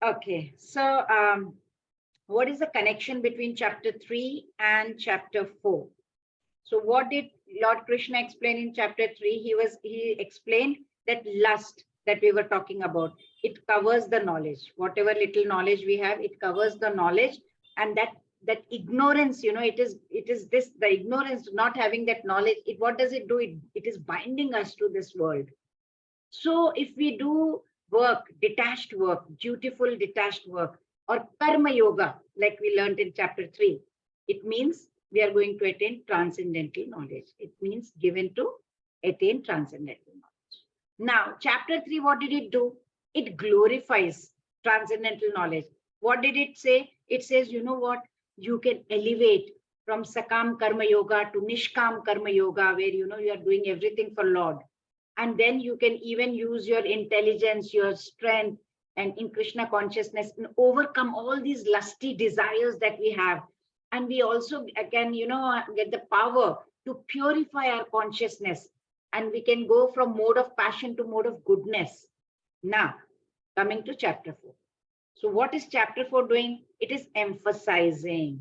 Okay, so what is the connection between chapter 3 and chapter 4? So what did Lord Krishna explain in chapter 3? He explained that lust that we were talking about, it covers the knowledge. Whatever little knowledge we have, it covers the knowledge. And that ignorance, it is this, the ignorance, not having that knowledge, what does it do? It is binding us to this world. So if we do work, detached work, dutiful detached work, or karma yoga, like we learned in chapter 3, it means we are going to attain transcendental knowledge. It means given to attain transcendental knowledge. Now, chapter 3, what did it do? It glorifies transcendental knowledge. What did it say? It says, you know what? You can elevate from Sakam Karma Yoga to Nishkam Karma Yoga, where you are doing everything for Lord. And then you can even use your intelligence, your strength, and in Krishna consciousness, and overcome all these lusty desires that we have. And we also can, get the power to purify our consciousness. And we can go from mode of passion to mode of goodness. Now, coming to chapter 4. So what is chapter 4 doing? It is emphasizing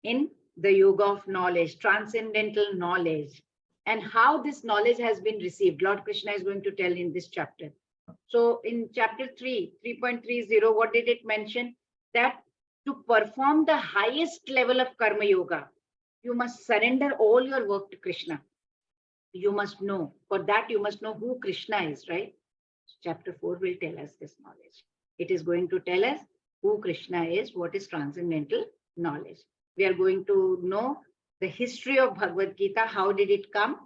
in the yoga of knowledge, transcendental knowledge, and how this knowledge has been received. Lord Krishna is going to tell in this chapter. So in chapter 3.30, what did it mention? That to perform the highest level of karma yoga, you must surrender all your work to Krishna. You must know. For that, you must know who Krishna is, right? So chapter 4 will tell us this knowledge. It is going to tell us who Krishna is, what is transcendental knowledge. We are going to know the history of Bhagavad Gita. How did it come?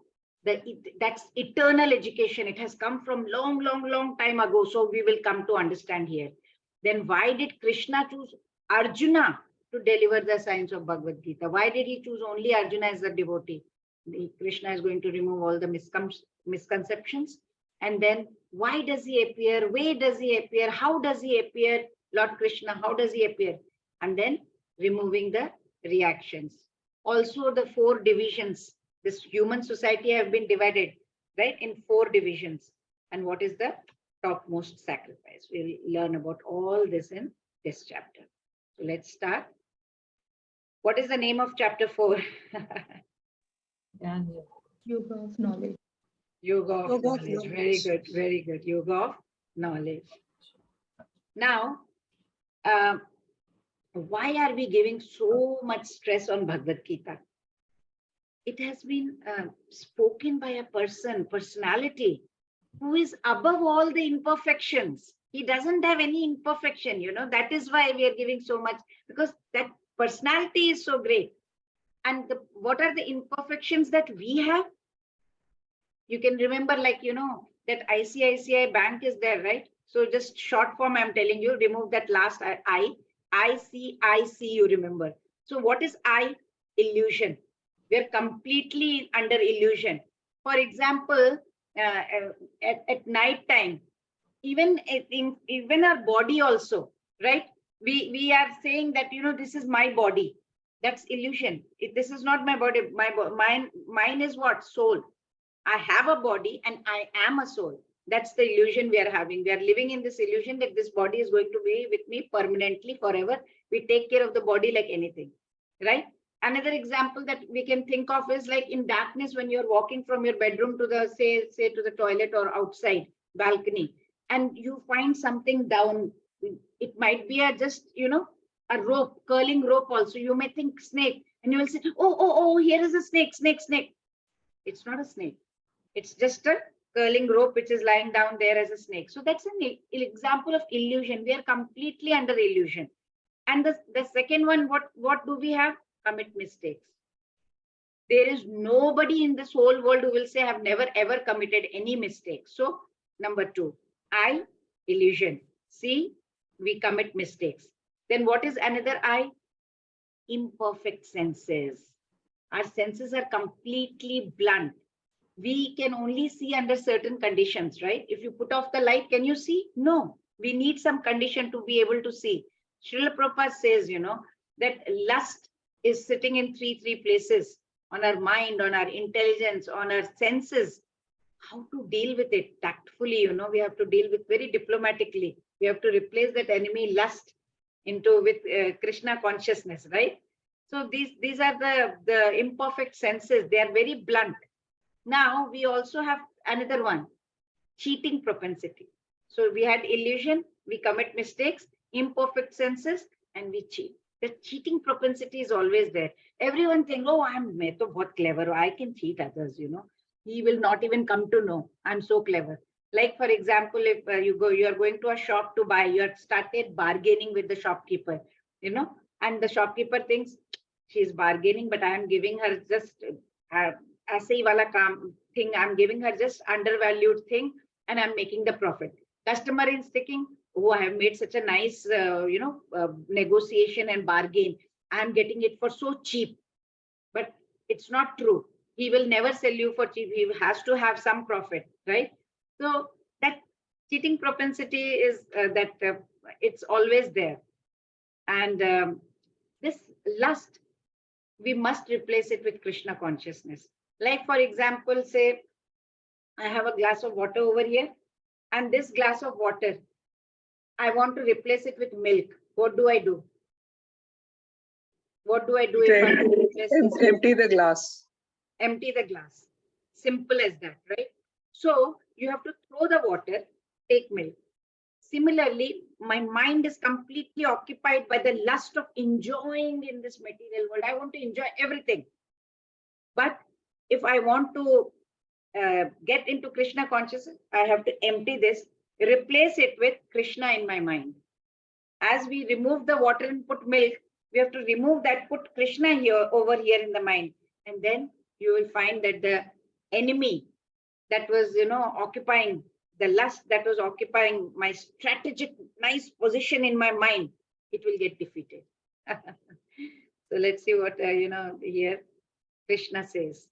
That's eternal education. It has come from long time ago. So we will come to understand here. Then why did Krishna choose Arjuna to deliver the science of Bhagavad Gita? Why did he choose only Arjuna as a devotee? Krishna is going to remove all the misconceptions. And then why does he appear? Where does he appear? How does he appear? Lord Krishna, how does he appear? And then removing the reactions. Also the 4 divisions. This human society have been divided, right, in 4 divisions. And what is the topmost sacrifice? We'll learn about all this in this chapter. So let's start. What is the name of chapter 4? Yoga of knowledge. Yoga of knowledge. Very good, very good. Yoga of knowledge. Now, why are we giving so much stress on Bhagavad Gita? It has been spoken by a personality who is above all the imperfections. He doesn't have any imperfection, that is why we are giving so much, because that personality is so great. And what are the imperfections that we have? You can remember, like, that ICICI Bank is there, right? So just short form, I'm telling you, remove that last ICIC, you remember. So what is I? Illusion. We're completely under illusion. For example, at night time, even our body also, right? We are saying that, this is my body. That's illusion. This is not my body. Mine is what? Soul. I have a body and I am a soul. That's the illusion we are having. We are living in this illusion that this body is going to be with me permanently, forever. We take care of the body like anything, right? Another example that we can think of is like in darkness, when you're walking from your bedroom to the, say to the toilet or outside balcony, and you find something down. It might be just, a rope, curling rope also. You may think snake, and you will say, oh, here is a snake. It's not a snake. It's just a curling rope which is lying down there as a snake. So that's an example of illusion. We are completely under illusion. And the second one, what do we have? Commit mistakes. There is nobody in this whole world who will say, I have never ever committed any mistake. So number 2, I, illusion. C, we commit mistakes. Then what is another I? Imperfect senses. Our senses are completely blunt. We can only see under certain conditions, right? If you put off the light, can you see? No, we need some condition to be able to see. Srila Prabhupada says, that lust is sitting in three places: on our mind, on our intelligence, on our senses. how to deal with it tactfully. We have to deal with very diplomatically. We have to replace that enemy lust with Krishna consciousness, right? So these are the imperfect senses. They are very blunt. Now we also have another one, cheating propensity. So we had illusion, we commit mistakes, imperfect senses, and we cheat. The cheating propensity is always there. Everyone thinks, oh, I'm so clever, I can cheat others, He will not even come to know. I'm so clever. Like, for example, if you are going to a shop to buy, you have started bargaining with the shopkeeper, and the shopkeeper thinks she's bargaining, but I am giving her just ऐसे wala काम thing. I'm giving her just undervalued thing, and I'm making the profit. Customer is thinking, oh, I have made such a nice, negotiation and bargain. I'm getting it for so cheap, but it's not true. He will never sell you for cheap. He has to have some profit, right? So that cheating propensity is it's always there. And this lust, we must replace it with Krishna consciousness. Like, for example, say, I have a glass of water over here, and this glass of water, I want to replace it with milk. What do I do? What do I do if I want to replace this? Empty the glass. Empty the glass. Simple as that, right? So you have to throw the water, take milk. Similarly, my mind is completely occupied by the lust of enjoying in this material world. I want to enjoy everything. But if I want to get into Krishna consciousness, I have to empty this, replace it with Krishna in my mind. As we remove the water and put milk, we have to remove that, put Krishna over here in the mind. And then you will find that the enemy that was, occupying the lust, that was occupying my strategic, nice position in my mind, it will get defeated. So let's see what, here Krishna says.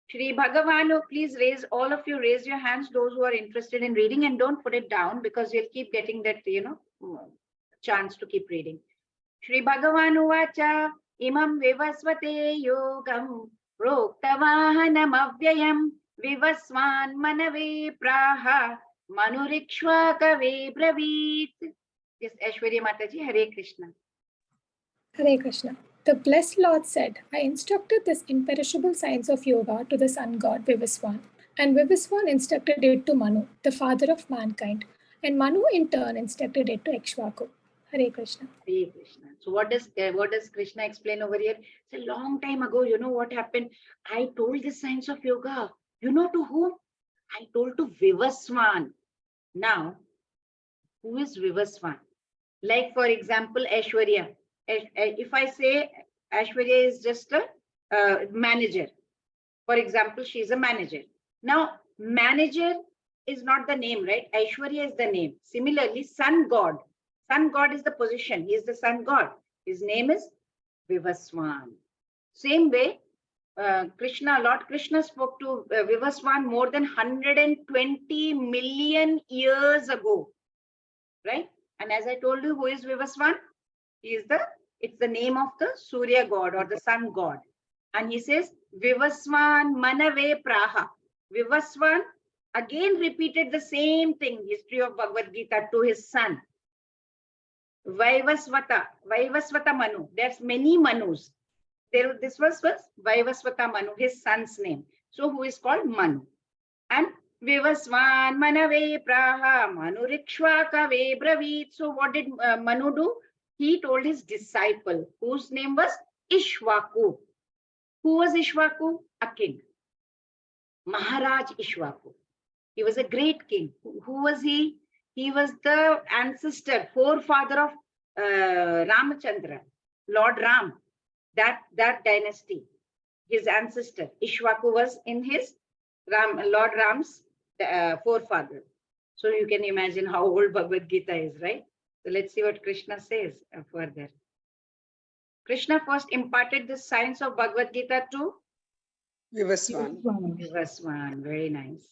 Shri Bhagavanu, please all of you raise your hands, those who are interested in reading, and don't put it down because you'll keep getting that, chance to keep reading. Shri Bhagavanu Vacha Imam Vivasvate Yogam Proktavahanam Avyayam Vivaswan Manave Praha Manurikshva Kave Bravit. Yes, Aishwarya Mataji, Hare Krishna. Hare Krishna. The blessed Lord said, I instructed this imperishable science of yoga to the sun god Vivaswan, and Vivaswan instructed it to Manu, the father of mankind, and Manu in turn instructed it to Ikshvaku. Hare Krishna. Hare Krishna. So what does Krishna explain over here? It's a long time ago, what happened? I told this science of yoga. You know to whom? I told to Vivaswan. Now, who is Vivaswan? Like, for example, Aishwarya. If I say Aishwarya is just a manager, for example, she is a manager. Now, manager is not the name, right? Aishwarya is the name. Similarly, sun god. Sun god is the position. He is the sun god. His name is Vivaswan. Same way, Lord Krishna spoke to Vivaswan more than 120 million years ago, right? And as I told you, who is Vivaswan? It's the name of the Surya god or the sun god. And he says, Vivaswan Manave Praha. Vivaswan again repeated the same thing, history of Bhagavad Gita, to his son. Vaivasvata Manu. There's many Manus. This was Vaivasvata Manu, his son's name. So who is called Manu. And Vivasvan Manave Praha Manurikshva Kave Bravit. So what did Manu do? He told his disciple, whose name was Ishvaku. Who was Ishvaku? A king. Maharaj Ishvaku. He was a great king. Who was he? He was the ancestor, forefather of Ramachandra, Lord Ram, that dynasty. His ancestor, Ishvaku, was in his Lord Ram's forefather. So you can imagine how old Bhagavad Gita is, right? So let's see what Krishna says further. Krishna first imparted the science of Bhagavad Gita to Vivaswan. Vivaswan. Very nice.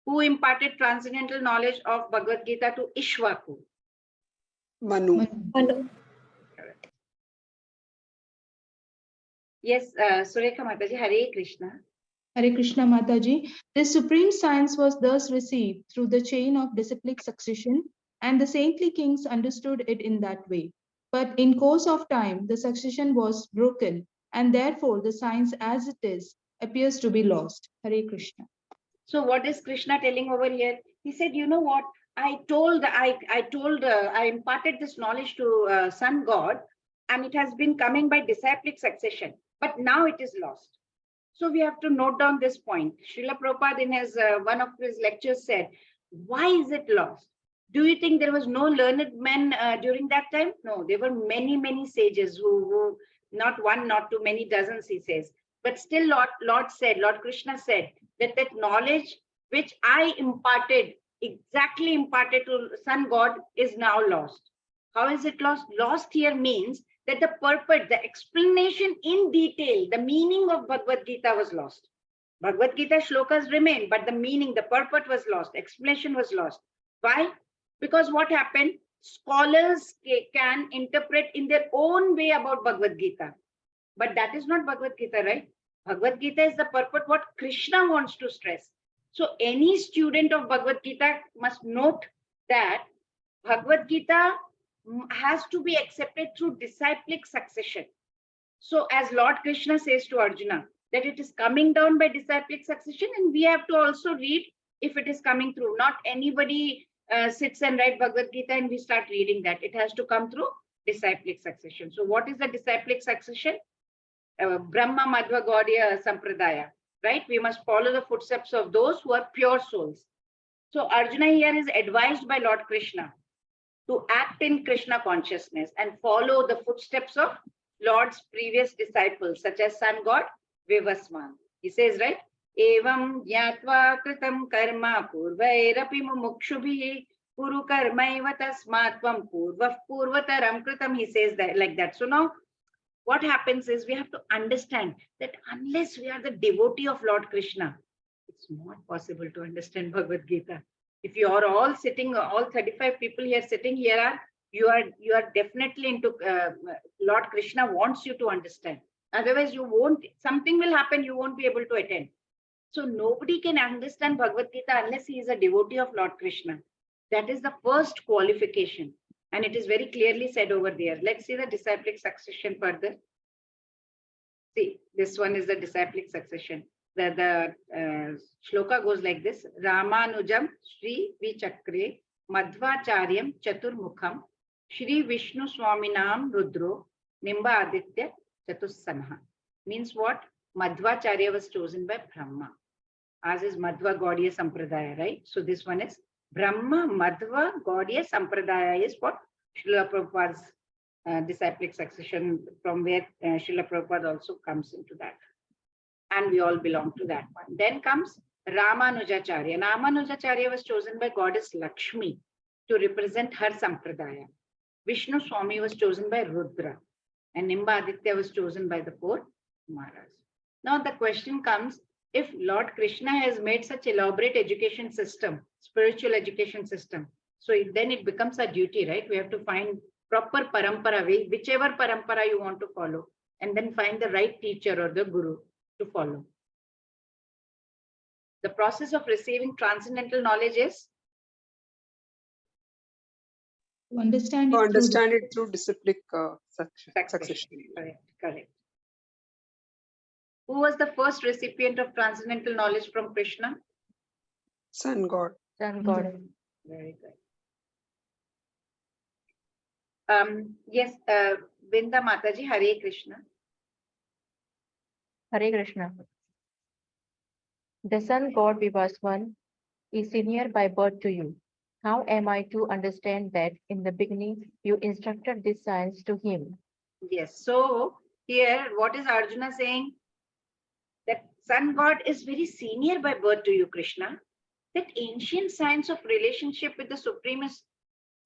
Who imparted transcendental knowledge of Bhagavad Gita to Ishvaku? Manu. Manu. Correct. Yes, Surekha Mataji, Hare Krishna. Hare Krishna Mataji. This supreme science was thus received through the chain of disciplic succession, and the saintly kings understood it in that way. But in course of time, the succession was broken, and therefore the science as it is appears to be lost. Hare Krishna. So what is Krishna telling over here? He said, you know what? I imparted this knowledge to Sun God, and it has been coming by disciplic succession, but now it is lost. So we have to note down this point. Srila Prabhupada in his one of his lectures said, why is it lost? Do you think there was no learned men during that time? No, there were many, many sages who not one, not too many dozens, he says. But still Lord Krishna said that knowledge which I exactly imparted to Sun God is now lost. How is it lost? Lost here means that the purport, the explanation in detail, the meaning of Bhagavad Gita was lost. Bhagavad Gita shlokas remain, but the meaning, the purport was lost, explanation was lost. Why? Because what happened? Scholars can interpret in their own way about Bhagavad Gita. But that is not Bhagavad Gita, right? Bhagavad Gita is the purport what Krishna wants to stress. So any student of Bhagavad Gita must note that Bhagavad Gita has to be accepted through disciplic succession. So as Lord Krishna says to Arjuna, that it is coming down by disciplic succession, and we have to also read if it is coming through. Not anybody sits and write Bhagavad Gita and we start reading that. It has to come through disciplic succession. So what is the disciplic succession? Brahma Madhva Gaudiya Sampradaya, right? We must follow the footsteps of those who are pure souls. So Arjuna here is advised by Lord Krishna to act in Krishna consciousness and follow the footsteps of Lord's previous disciples, such as Sun God, Vivaswan. He says, right? Evam jnatva kritam karma purvairapi mumukshubhi puru karmaiva tasmatvam purvataram kritam. He says that like that. So now what happens is we have to understand that unless we are the devotee of Lord Krishna, it's not possible to understand Bhagavad Gita. If you are all sitting, all 35 people here sitting here, you are definitely into Lord Krishna wants you to understand. Otherwise, you won't. Something will happen. You won't be able to attend. So nobody can understand Bhagavad Gita unless he is a devotee of Lord Krishna. That is the first qualification, and it is very clearly said over there. Let's see the disciplic succession further. See, this one is the disciplic succession. The shloka goes like this: Ramanujam Sri Vichakre Madhvacharyam Chaturmukham Shri Vishnu Swaminam Rudro Nimba Aditya Chatussanha. Means what? Madhvacharya was chosen by Brahma, as is Madhva Gaudiya Sampradaya, right? So this one is Brahma Madhva Gaudiya Sampradaya is what Srila Prabhupada's disciplic succession, from where Srila Prabhupada also comes into that. And we all belong to that one. Then comes Ramanujacharya. Ramanujacharya was chosen by goddess Lakshmi to represent her Sampradaya. Vishnu Swami was chosen by Rudra. And Nimba Aditya was chosen by the four Kumaras. Now the question comes, if Lord Krishna has made such elaborate education system, spiritual education system, so then it becomes a duty, right? We have to find proper parampara way, whichever parampara you want to follow, and then find the right teacher or the guru to follow. The process of receiving transcendental knowledge is To understand To it understand it through disciplic succession. succession. Correct. Who was the first recipient of transcendental knowledge from Krishna? Sun God. Sun God. Very good. Yes, Binda Mataji, Hare Krishna. Hare Krishna. The sun god Vivaswan is senior by birth to you. How am I to understand that in the beginning you instructed this science to him? Yes, so here what is Arjuna saying? That sun god is very senior by birth to you, Krishna. That ancient science of relationship with the Supreme is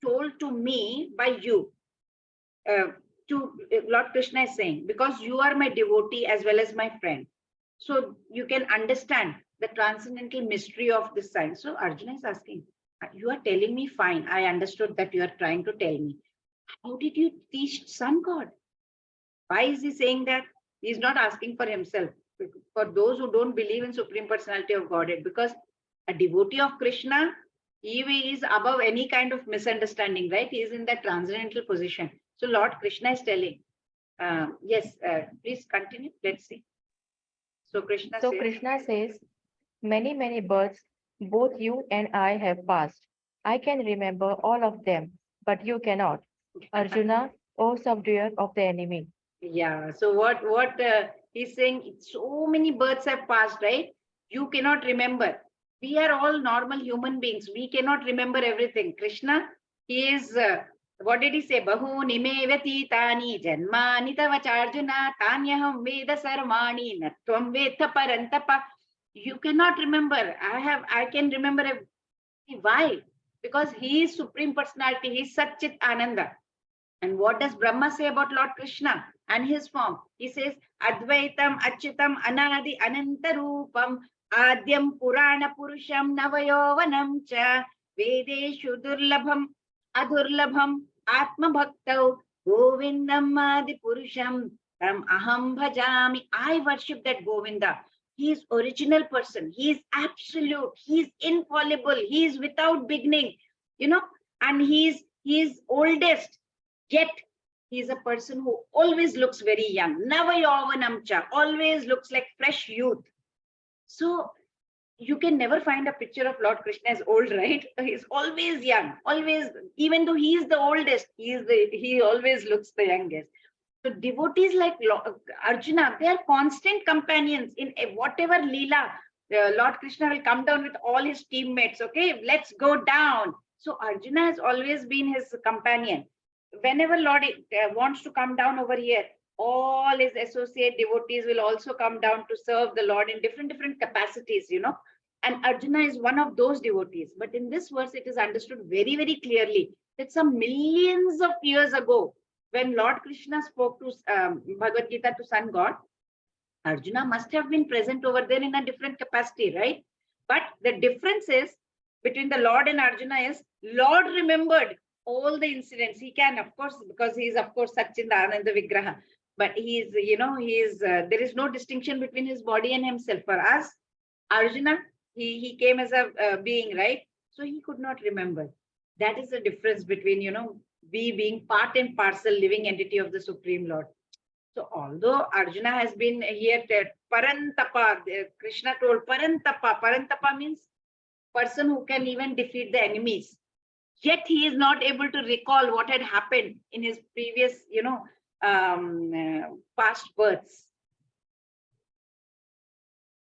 told to me by you. Lord Krishna is saying, because you are my devotee as well as my friend. So you can understand the transcendental mystery of this science. So Arjuna is asking, you are telling me, fine, I understood that you are trying to tell me. How did you teach sun god? Why is he saying that? He is not asking for himself. for those who don't believe in Supreme Personality of Godhead, because a devotee of Krishna, he is above any kind of misunderstanding, right? He is in that transcendental position. So Lord Krishna is telling, yes, please continue. Let's see. So Krishna So says, Krishna says, many, many births, both you and I have passed. I can remember all of them, but you cannot. Arjuna, O subduer of the enemy. yeah. So what he's saying, so many births have passed, right? You cannot remember. We are all normal human beings. We cannot remember everything. Krishna, he is, what did he say? Bahuni me vatitani janmani tavacha Arjuna tanyaham veda sarvani natvam vetha parantapa. You cannot remember. I can remember. Why? Because he is Supreme Personality. He is Satchit Ananda. And what does Brahma say about Lord Krishna and his form? He says, Advaitam Achyutam Anadi Anantarupam Adyam Purana Purusham Navayovanam Cha Vedeshu Durlabham Adurlabham Atma Bhaktau Govindam Adi Purusham Tam Aham Bhajami. I worship that Govinda. He is original person. He is absolute. He is infallible. He is without beginning. And he is oldest. Yet he is a person who always looks very young. Navayovanamcha, always looks like fresh youth. So you can never find a picture of Lord Krishna as old, right? He's always young, always, even though he is the oldest, he always looks the youngest. So devotees like Arjuna, they are constant companions in whatever Leela. Lord Krishna will come down with all his teammates. Okay, let's go down. So Arjuna has always been his companion. Whenever Lord wants to come down over here, all his associate devotees will also come down to serve the Lord in different capacities, and Arjuna is one of those devotees. But in this verse, it is understood very, very clearly that some millions of years ago, when Lord Krishna spoke to Bhagavad Gita to Sun God, Arjuna must have been present over there in a different capacity, right? But the difference is between the Lord and Arjuna is Lord remembered all the incidents. He can, of course, because he is, of course, Satchidananda Vigraha. But he is, there is no distinction between his body and himself. For us, Arjuna, he came as a being, right? So he could not remember. That is the difference between, we being part and parcel living entity of the Supreme Lord. So although Arjuna has been here, Parantapa, Krishna told Parantapa. Parantapa means person who can even defeat the enemies. Yet he is not able to recall what had happened in his previous, past births.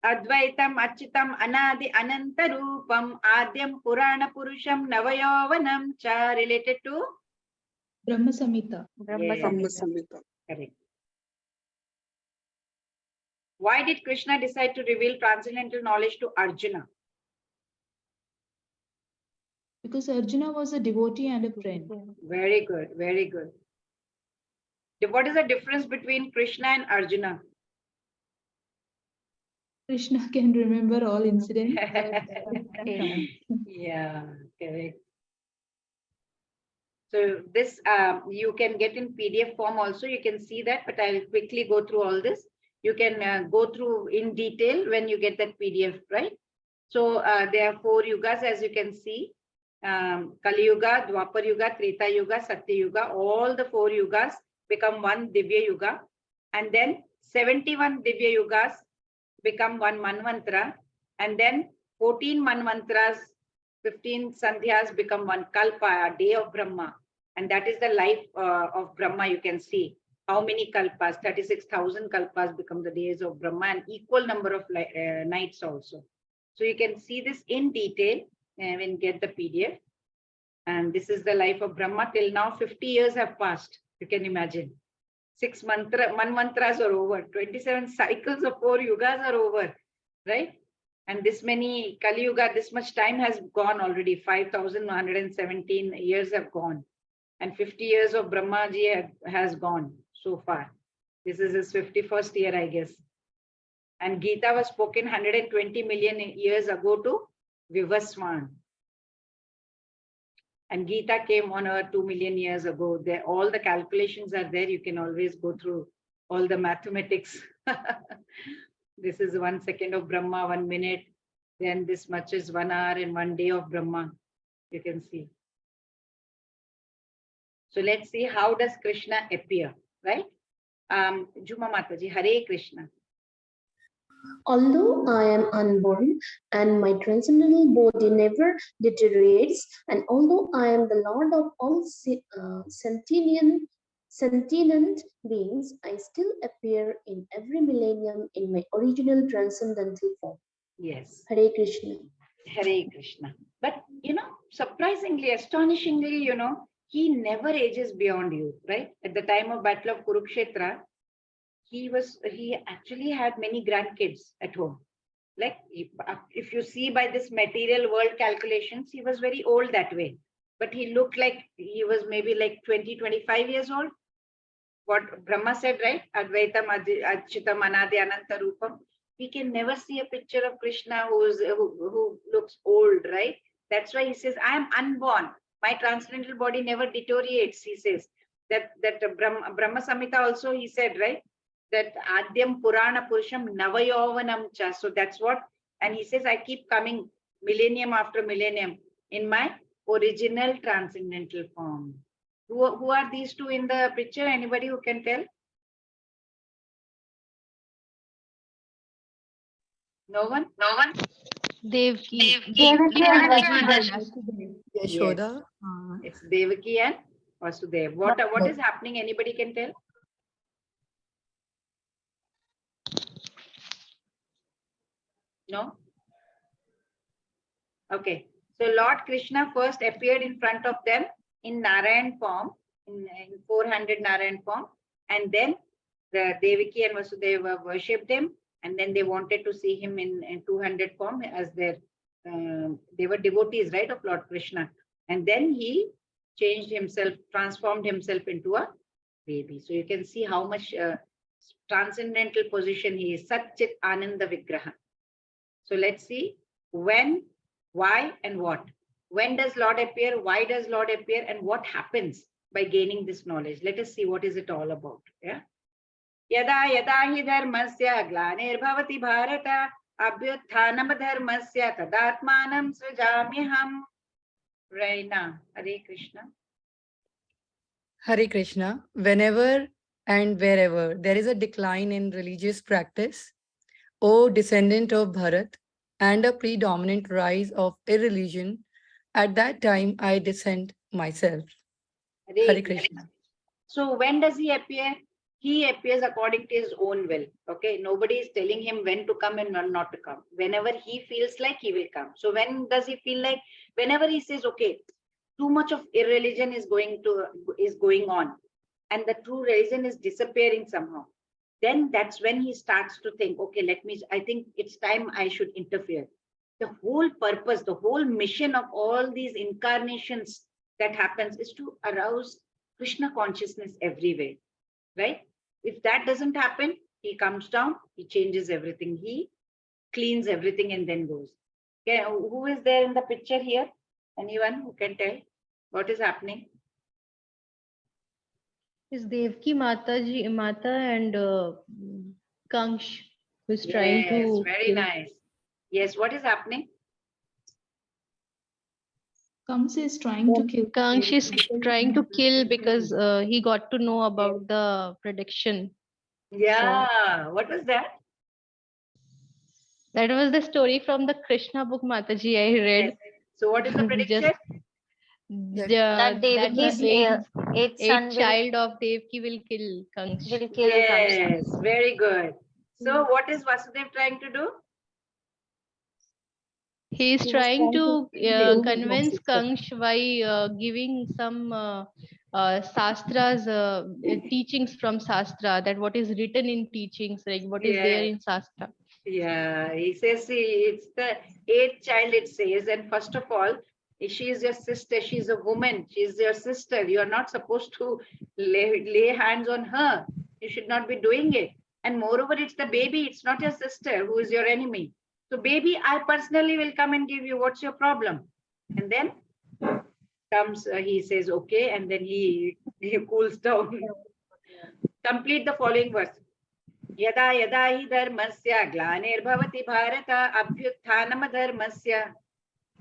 Advaitam Achyutam Anadi Anantarupam Adyam Purana Purusham Navayovanam Cha, related to Brahma Samhita. Brahma Yes. Brahma Samhita. Samhita. Correct. Why did Krishna decide to reveal transcendental knowledge to Arjuna? Because Arjuna was a devotee and a friend. Very good, very good. What is the difference between Krishna and Arjuna? Krishna can remember all incidents. Yeah, correct. So this you can get in PDF form also. You can see that, but I'll quickly go through all this. You can go through in detail when you get that PDF, right? So there are 4 yugas, as you can see. Kali Yuga, Dwapar Yuga, Treta Yuga, Satya Yuga. All the 4 yugas become one Divya Yuga. And then 71 Divya Yugas become one Manvantara. And then 14 Manvantras, 15 Sandhyas become one Kalpa, a day of Brahma. And that is the life of Brahma. You can see how many Kalpas, 36,000 Kalpas become the days of Brahma, and equal number of nights also. So you can see this in detail when you get the PDF. And this is the life of Brahma. Till now, 50 years have passed. You can imagine. 6 manvantras are over. 27 cycles of 4 yugas are over, right? And this many Kali Yuga, this much time has gone already. 5,117 years have gone. And 50 years of Brahmaji has gone so far. This is his 51st year, I guess. And Gita was spoken 120 million years ago to Vivaswan. And Gita came on earth 2 million years ago. There, all the calculations are there. You can always go through all the mathematics. This is 1 second of Brahma, 1 minute. Then this much is 1 hour and 1 day of Brahma. You can see. So let's see how does Krishna appear, right? Juma Mataji, Hare Krishna. Although I am unborn and my transcendental body never deteriorates, and although I am the Lord of all sentient beings, I still appear in every millennium in my original transcendental form. Yes. Hare Krishna. Hare Krishna. But, surprisingly, astonishingly, he never ages beyond you, right? At the time of Battle of Kurukshetra, he actually had many grandkids at home. Like if you see by this material world calculations, he was very old that way. But he looked like he was maybe like 20, 25 years old. What Brahma said, right? Advaitam Achitam Anadi Ananta Rupam. We can never see a picture of Krishna who looks old, right? That's why he says, I am unborn. My transcendental body never deteriorates, he says. That Brahma Samhita also he said, right? That Adyam Purana Purusham Navayovanam Cha. So that's what, and he says, I keep coming millennium after millennium in my original transcendental form. Who are these two in the picture? Anybody who can tell? No one? No one? Devaki. Yashoda. It's Devaki and Vasudev. What is happening? Anybody can tell? No? Okay. So Lord Krishna first appeared in front of them in Narayan form, in 400 Narayan form. And then the Devaki and Vasudeva worshipped him. And then they wanted to see him in 200 form as their, they were devotees, right, of Lord Krishna. And then he changed himself, transformed himself into a baby. So you can see how much transcendental position he is. Satchit Ananda Vigraha. So let's see when, why, and what. When does Lord appear? Why does Lord appear? And what happens by gaining this knowledge? Let us see what is it all about. Yeah. Yada yada hi dharmasya glanir bharata abhyuthanam dharmasya tadatmanam srijamyaham. Raina. Hare Krishna. Hare Krishna. Whenever and wherever there is a decline in religious practice, O descendant of Bharat, and a predominant rise of irreligion, at that time I descend myself. Hare Krishna. So when does he appear? He appears according to his own will. Okay, nobody is telling him when to come and when not to come. Whenever he feels like, he will come. So when does he feel like? Whenever he says, okay, too much of irreligion is going on, and the true religion is disappearing somehow. Then that's when he starts to think, okay, I think it's time I should interfere. The whole purpose, the whole mission of all these incarnations that happens is to arouse Krishna consciousness everywhere, right? If that doesn't happen, he comes down, he changes everything, he cleans everything and then goes. Okay, who is there in the picture here? Anyone who can tell what is happening? Is Devaki Mata and Kansh who's trying to. Yes, very nice. Yes, what is happening? Kamsa is trying to kill. Kansh is trying to kill because he got to know about the prediction. Yeah, what was that? That was the story from the Krishna book, Mataji, I read. Yes. So what is the prediction? That Devaki's eighth child of Devaki will kill Kansh. Yes, very good. So what is Vasudev trying to do? He is trying to convince Kansh by giving some Sastras, teachings from Sastra, that what is written in teachings, like what is there in Sastra. Yeah, he says it's the eighth child, it says, and first of all, she is your sister, she's a woman, she's your sister. You are not supposed to lay hands on her. You should not be doing it. And moreover, it's the baby, it's not your sister who is your enemy. So baby, I personally will come and give you, what's your problem? And then comes, he says, okay, and then he cools down. Complete the following verse. Yada yada hi dharmasya glanirбhavati bharata abhyuthanam dharmasya.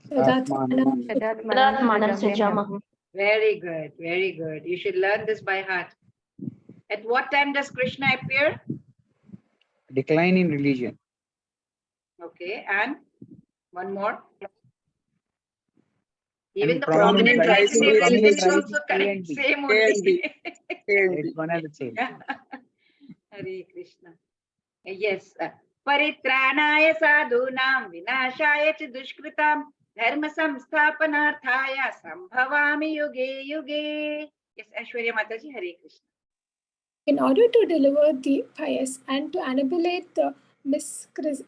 Tadatmanam Tadatmanam sajamyam. Very good, very good. You should learn this by heart. At what time does Krishna appear? Decline in religion. Okay, and one more. Even And the prominent prominent rising rising religion religion is rising also correct. A&B. Same A and B. only. It's one and the same. Hare Krishna. Yes. Paritranaya sadhunam vinashaya ch dushkritam dharma samsthapanarthaya sambhavami yuge yuge. Yes, Aishwarya Mataji, Hare Krishna. In order to deliver the pious and to annihilate the miscreants,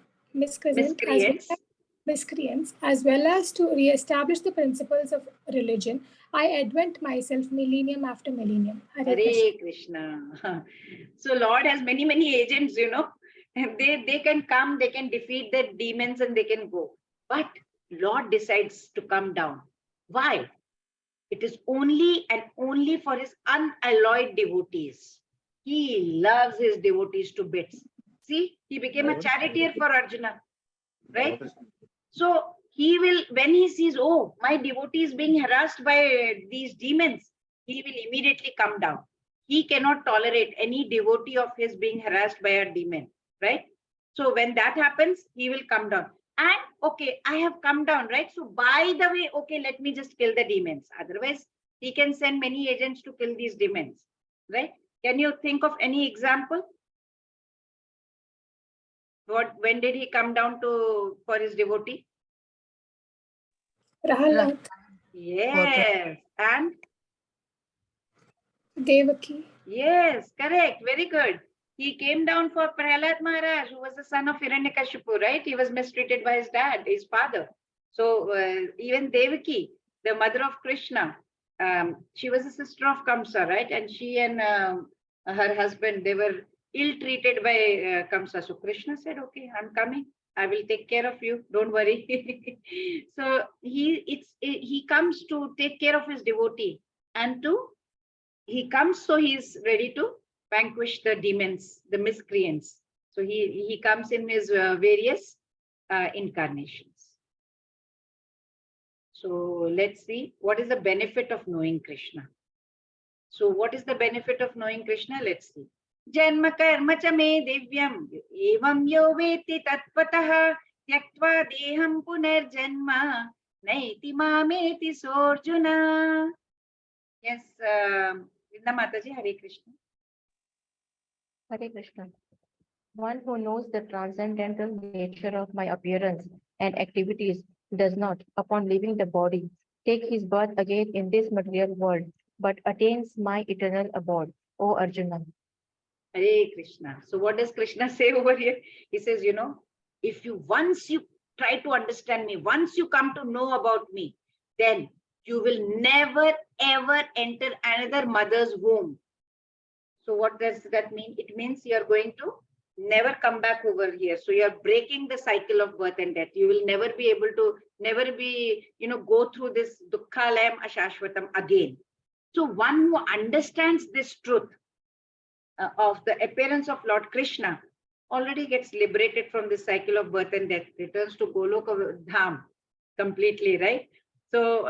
as well as to re-establish the principles of religion, I advent myself millennium after millennium. Hare Krishna. Hare Krishna. So Lord has many, many agents, you know. And they can come, they can defeat the demons and they can go. But Lord decides to come down. Why? It is only and only for his unalloyed devotees. He loves his devotees to bits. See, he became a charioteer for Arjuna, right? So he will, when he sees, oh, my devotee is being harassed by these demons, he will immediately come down. He cannot tolerate any devotee of his being harassed by a demon, right? So when that happens, he will come down. And okay, I have come down, right? So by the way, okay, let me just kill the demons. Otherwise, he can send many agents to kill these demons, right? Can you think of any example? When did he come down for his devotee? Prahalad, Yes. And Devaki. yes, correct. Very good. He came down for Prahlad Maharaj, who was the son of Hiranyakashipu, right? He was mistreated by his dad, his father. So even Devaki, the mother of Krishna, she was a sister of Kamsa, right? And she and her husband, they were ill-treated by Kamsa. So Krishna said, okay, I'm coming. I will take care of you. Don't worry. So he comes to take care of his devotee and he comes, so he's ready to vanquish the demons, the miscreants. So he comes in his various incarnations. So let's see, what is the benefit of knowing Krishna? So what is the benefit of knowing Krishna? Let's see. Janma karma cha me divyam evam yo veti tatpatah tyaktva deham punarjanma naiti mameti sorjuna. Yes, Vrinda Mataji, Hare Krishna. Hare Krishna. One who knows the transcendental nature of my appearance and activities does not, upon leaving the body, take his birth again in this material world, but attains my eternal abode, O Arjuna. Hare Krishna. So what does Krishna say over here? He says, you know, if you once you try to understand me, once you come to know about me, then you will never ever enter another mother's womb. So what does that mean? It means you are going to never come back over here. So you are breaking the cycle of birth and death. You will never be able to, go through this dukkhalayam ashashvatam again. So one who understands this truth of the appearance of Lord Krishna already gets liberated from this cycle of birth and death, returns to Goloka Dham completely, right? So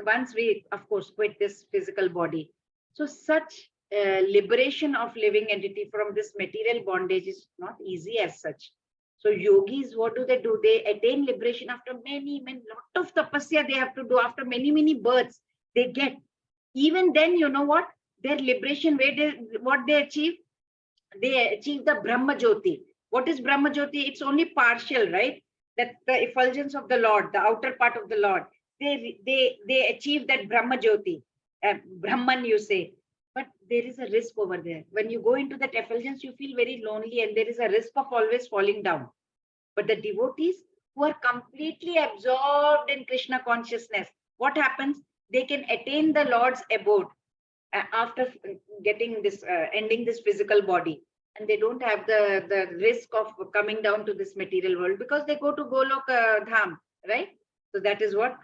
once we, of course, quit this physical body. So such liberation of living entity from this material bondage is not easy as such. So yogis, what do? They attain liberation after many lot of tapasya they have to do, after many births they get. Even then, you know what? Their liberation, what they achieve? They achieve the Brahma Jyoti. What is Brahma Jyoti? It's only partial, right? That the effulgence of the Lord, the outer part of the Lord. They achieve that Brahma Jyoti. Brahman, you say. But there is a risk over there. When you go into that effulgence, you feel very lonely and there is a risk of always falling down. But the devotees who are completely absorbed in Krishna consciousness, what happens? They can attain the Lord's abode after getting this, ending this physical body. And they don't have the risk of coming down to this material world because they go to Golok Dham, right? So that is what,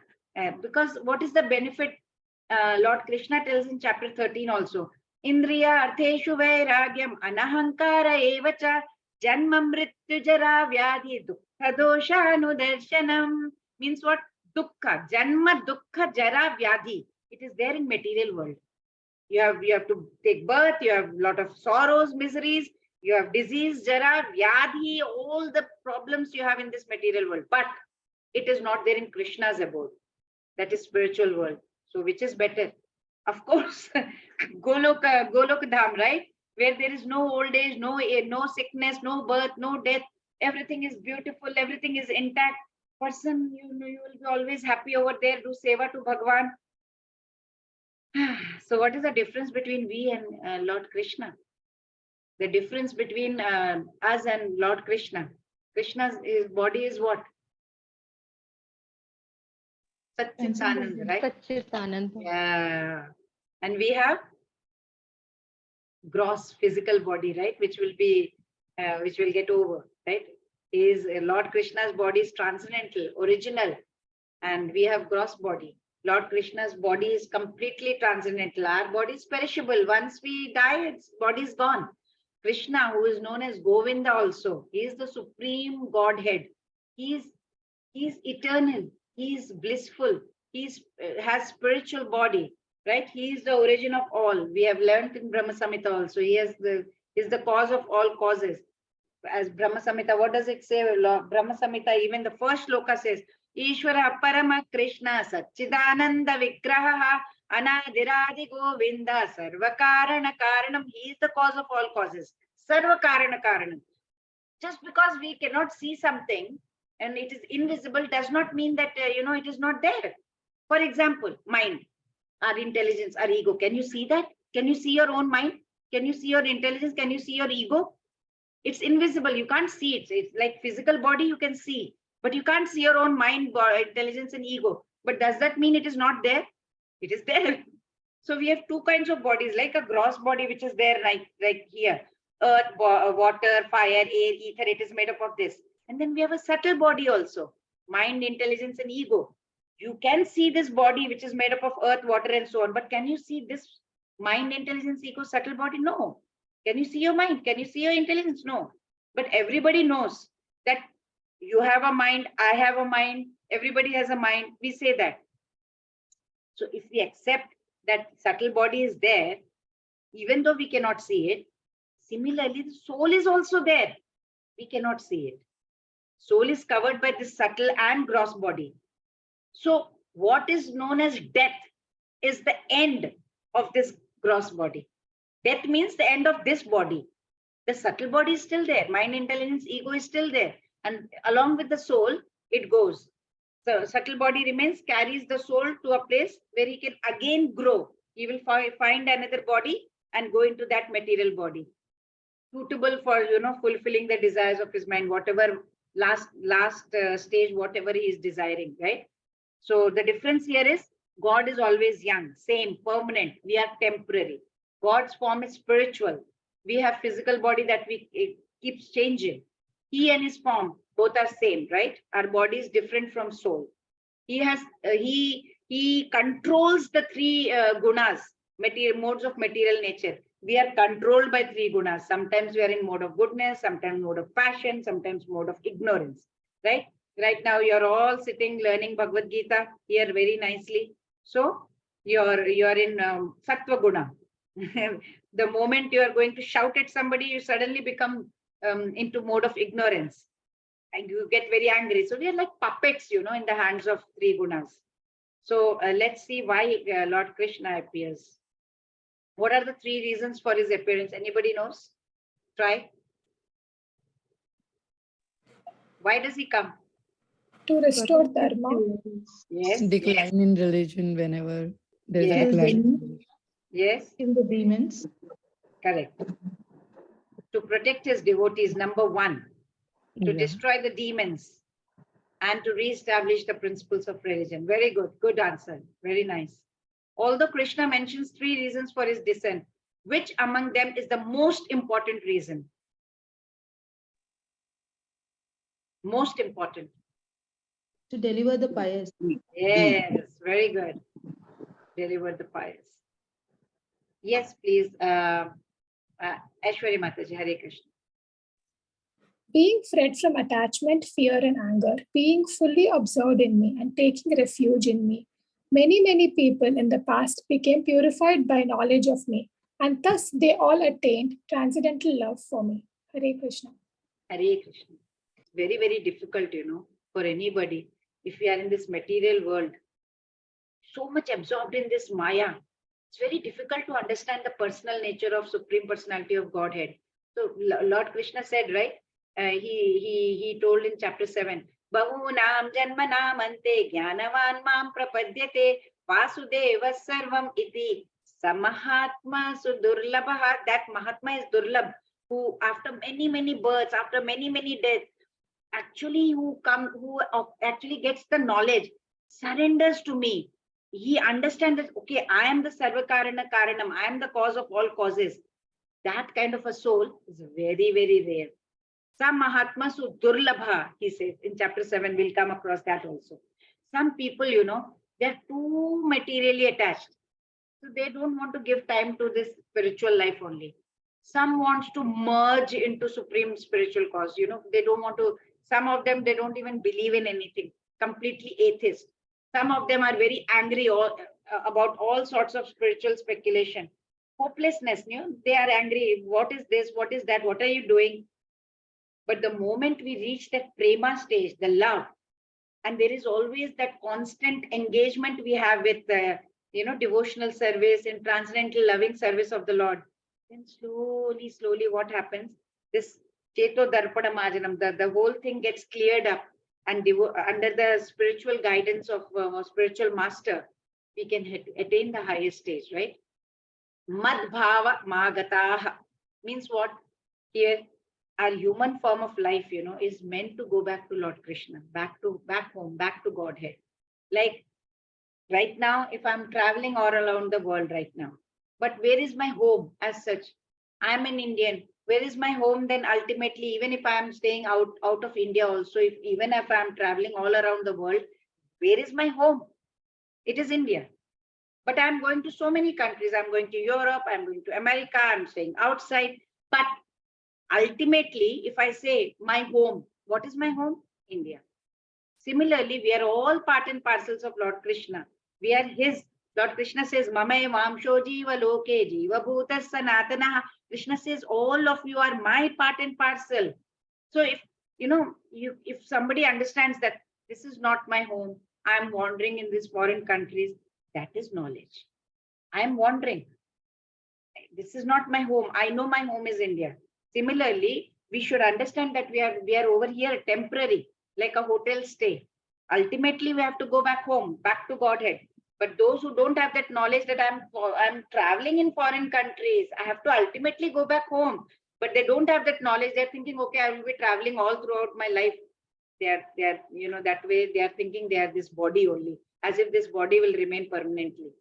because what is the benefit? Lord Krishna tells in chapter 13 also, Indriya artheshu vairagyam anahankara evacha Janma mrityu jara vyadhi dukkha dosha anudarshanam means what? Dukkha, janma dukkha jara vyadhi. It is there in material world. You have to take birth, you have a lot of sorrows, miseries, you have disease, jara, vyadhi, all the problems you have in this material world. But it is not there in Krishna's abode. That is spiritual world. So which is better? Of course, Golok Dham, right? Where there is no old age, no sickness, no birth, no death. Everything is beautiful, everything is intact. Person, you will be always happy over there. Do seva to Bhagwan. So what is the difference between we and Lord Krishna? The difference between us and Lord Krishna. Krishna's body is what? Satchitananda, right? Satchitananda. Yeah. And we have gross physical body, right? Which will get over, right? Lord Krishna's body is transcendental, original, and we have gross body. Lord Krishna's body is completely transcendental. Our body is perishable. Once we die, its body is gone. Krishna, who is known as Govinda also, he is the supreme Godhead. He is eternal. He is blissful. He has spiritual body, right? He is the origin of all. We have learned in Brahma Samhita also. He is the cause of all causes. As Brahma Samhita, what does it say? Brahma Samhita, even the first shloka says, Ishvara Parama Krishna Satchidananda Vigraha Anadiradi Govinda Sarva Karana Karanam. He is the cause of all causes. Sarva Karana Karanam. Just because we cannot see something and it is invisible does not mean that it is not there. For example, mind, our intelligence, our ego. Can you see that? Can you see your own mind? Can you see your intelligence? Can you see your ego? It's invisible. You can't see it. It's like physical body you can see, but you can't see your own mind, intelligence, and ego. But does that mean it is not there? It is there. So we have two kinds of bodies, like a gross body, which is there right here. Earth, water, fire, air, ether. It is made up of this. And then we have a subtle body also, mind, intelligence, and ego. You can see this body, which is made up of earth, water, and so on. But can you see this mind, intelligence, ego, subtle body? No. Can you see your mind? Can you see your intelligence? No. But everybody knows that you have a mind, I have a mind, everybody has a mind. We say that. So if we accept that subtle body is there, even though we cannot see it, similarly, the soul is also there. We cannot see it. Soul is covered by this subtle and gross body. So what is known as death is the end of this gross body. Death means the end of this body. The subtle body is still there. Mind, intelligence, ego is still there. And along with the soul, it goes. The subtle body remains, carries the soul to a place where he can again grow. He will find another body and go into that material body, suitable for fulfilling the desires of his mind, whatever last stage, whatever he is desiring, right? So the difference here is God is always young, same, permanent. We are temporary. God's form is spiritual. We have physical body that it keeps changing. He and his form both are same, right? Our body is different from soul. He has he controls the three gunas, modes of material nature. We are controlled by three gunas. Sometimes we are in mode of goodness, sometimes mode of passion, sometimes mode of ignorance, right? Right now you're all sitting learning Bhagavad Gita here very nicely. So you're in Sattva Guna. The moment you are going to shout at somebody, you suddenly become into mode of ignorance and you get very angry. So we are like puppets, in the hands of three gunas. So let's see why Lord Krishna appears. What are the three reasons for his appearance? Anybody knows? Try. Why does he come? To restore dharma. Yes. Decline in religion whenever there's Yes. a decline. Yes. In the demons. Correct. To protect his devotees, number one. To Yeah. destroy the demons and to re-establish the principles of religion. Very good. Good answer. Very nice. Although Krishna mentions three reasons for his descent, which among them is the most important reason? Most important. To deliver the pious. Yes, very good. Deliver the pious. Yes, please. Aishwari Mataji, Hare Krishna. Being freed from attachment, fear, and anger, being fully absorbed in me and taking refuge in me. Many people in the past became purified by knowledge of me, and thus they all attained transcendental love for me. Hare Krishna. Hare Krishna. Very, very difficult, for anybody. If we are in this material world, so much absorbed in this Maya, it's very difficult to understand the personal nature of Supreme Personality of Godhead. So Lord Krishna said, right? He told in chapter 7, Bahunam Janmanam Ante Jnanavan Mam Prapadyate Vasudeva Sarvam Iti Samahatma Sudurlabha. That Mahatma is Durlabh, who after many births, after many deaths, who actually gets the knowledge, surrenders to me. He understands that, okay, I am the Sarvakarana Karanam, I am the cause of all causes. That kind of a soul is very rare. Some Mahatma su Durlabha, he says in chapter 7, we'll come across that also. Some people, they're too materially attached. So they don't want to give time to this spiritual life only. Some wants to merge into supreme spiritual cause. They don't want to, some of them, they don't even believe in anything, completely atheist. Some of them are very angry about all sorts of spiritual speculation. Hopelessness, they are angry. What is this? What is that? What are you doing? But the moment we reach that prema stage, the love, and there is always that constant engagement we have with devotional service and transcendental loving service of the Lord, then slowly what happens? This Cheto Darpada Majanam, the whole thing gets cleared up, and under the spiritual guidance of a spiritual master, we can attain the highest stage, right? Mad Bhava Magataha means what? Here, our human form of life, is meant to go back to Lord Krishna, back home, back to Godhead. Like right now, if I'm traveling all around the world right now, but where is my home as such? I'm an Indian. Where is my home then? Ultimately, even if I'm staying out of India also, even if I'm traveling all around the world, where is my home? It is India. But I'm going to so many countries. I'm going to Europe, I'm going to America, I'm staying outside. But ultimately, if I say my home, what is my home? India. Similarly, we are all part and parcels of Lord Krishna. We are his. Lord Krishna says, Mame Vamsho Jiva Loke Jiva Bhutas Sanatana. Krishna says, all of you are my part and parcel. So if if somebody understands that this is not my home, I'm wandering in these foreign countries, that is knowledge. I'm wandering. This is not my home. I know my home is India. Similarly, we should understand that we are over here temporary, like a hotel stay. Ultimately, we have to go back home, back to Godhead. But those who don't have that knowledge that I'm traveling in foreign countries, I have to ultimately go back home. But they don't have that knowledge. They're thinking, okay, I will be traveling all throughout my life. They are that way they are thinking they are this body only, as if this body will remain permanently.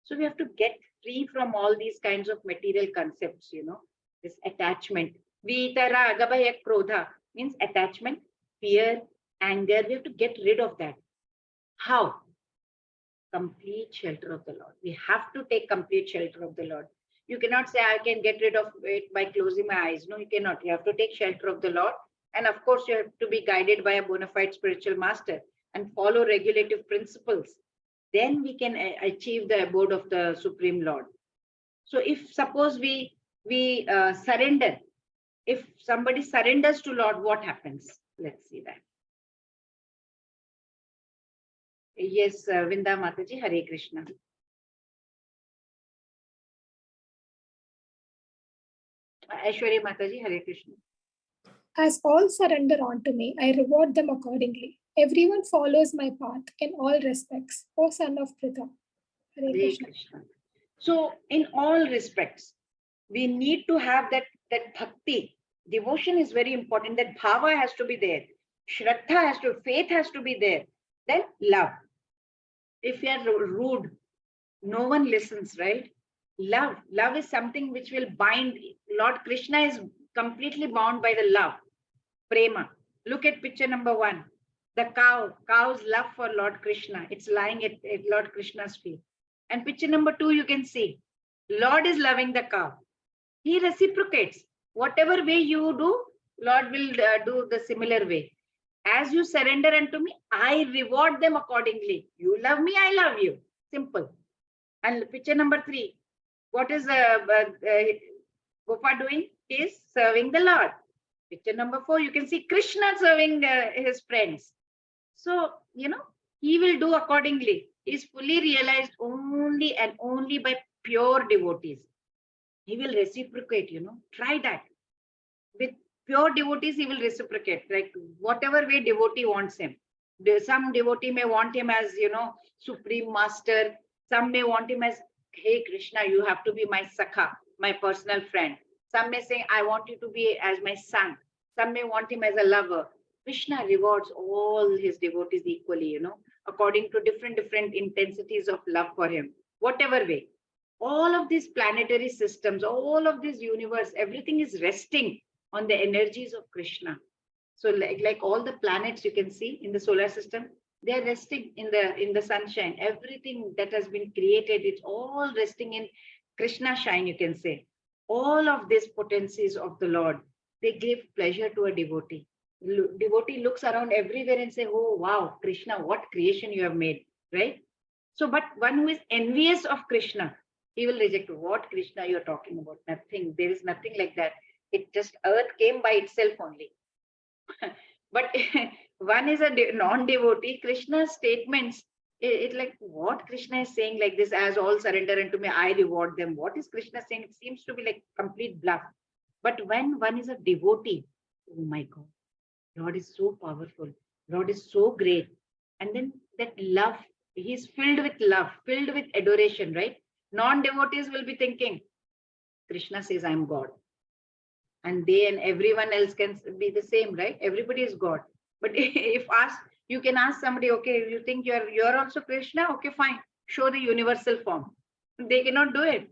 So we have to get free from all these kinds of material concepts, this attachment. Vitara agabhaya krodha means attachment, fear, anger. We have to get rid of that. How? Complete shelter of the Lord. We have to take complete shelter of the Lord. You cannot say, I can get rid of it by closing my eyes. No, you cannot. You have to take shelter of the Lord. And of course, you have to be guided by a bona fide spiritual master and follow regulative principles. Then we can achieve the abode of the Supreme Lord. So if suppose we surrender, if somebody surrenders to Lord, what happens? Let's see that. Yes, Vinda Mataji, Hare Krishna. Aishwarya Mataji, Hare Krishna. As all surrender unto me, I reward them accordingly. Everyone follows my path in all respects, O son of Pritha. Hare Krishna. So in all respects, we need to have that bhakti. Devotion is very important. That bhava has to be there. Shraddha faith has to be there. Then love. If you are rude, no one listens, right? Love is something which will bind. Lord Krishna is completely bound by the love. Prema. Look at picture number 1. The cow's love for Lord Krishna. It's lying at Lord Krishna's feet. And picture number 2, you can see, Lord is loving the cow. He reciprocates. Whatever way you do, Lord will do the similar way. As you surrender unto me, I reward them accordingly. You love me, I love you. Simple. And picture number 3. What is Gopa doing? He is serving the Lord. Picture number 4, you can see Krishna serving his friends. So, he will do accordingly. He is fully realized only and only by pure devotees. He will reciprocate, try that. With pure devotees, he will reciprocate, like whatever way devotee wants him. Some devotee may want him as, supreme master. Some may want him as, hey, Krishna, you have to be my sakha, my personal friend. Some may say, I want you to be as my son. Some may want him as a lover. Krishna rewards all his devotees equally, according to different intensities of love for him, whatever way. All of these planetary systems, all of this universe, everything is resting on the energies of Krishna. So like all the planets you can see in the solar system, they are resting in the sunshine. Everything that has been created, it's all resting in Krishna shine, you can say. All of these potencies of the Lord, they give pleasure to a devotee. Devotee looks around everywhere and say, oh, wow, Krishna, what creation you have made, right? So, but one who is envious of Krishna, he will reject. What Krishna you're talking about? Nothing. There is nothing like that. It just earth came by itself only. But one is a non-devotee. Krishna's statements, it's like what Krishna is saying like this, as all surrender unto me, I reward them. What is Krishna saying? It seems to be like complete bluff. But when one is a devotee, oh my God, Lord is so powerful. Lord is so great. And then that love, he's filled with love, filled with adoration, right? Non-devotees will be thinking, Krishna says, I'm God. And they and everyone else can be the same, right? Everybody is God. But if asked, you can ask somebody, okay, you think you're also Krishna? Okay, fine. Show the universal form. They cannot do it.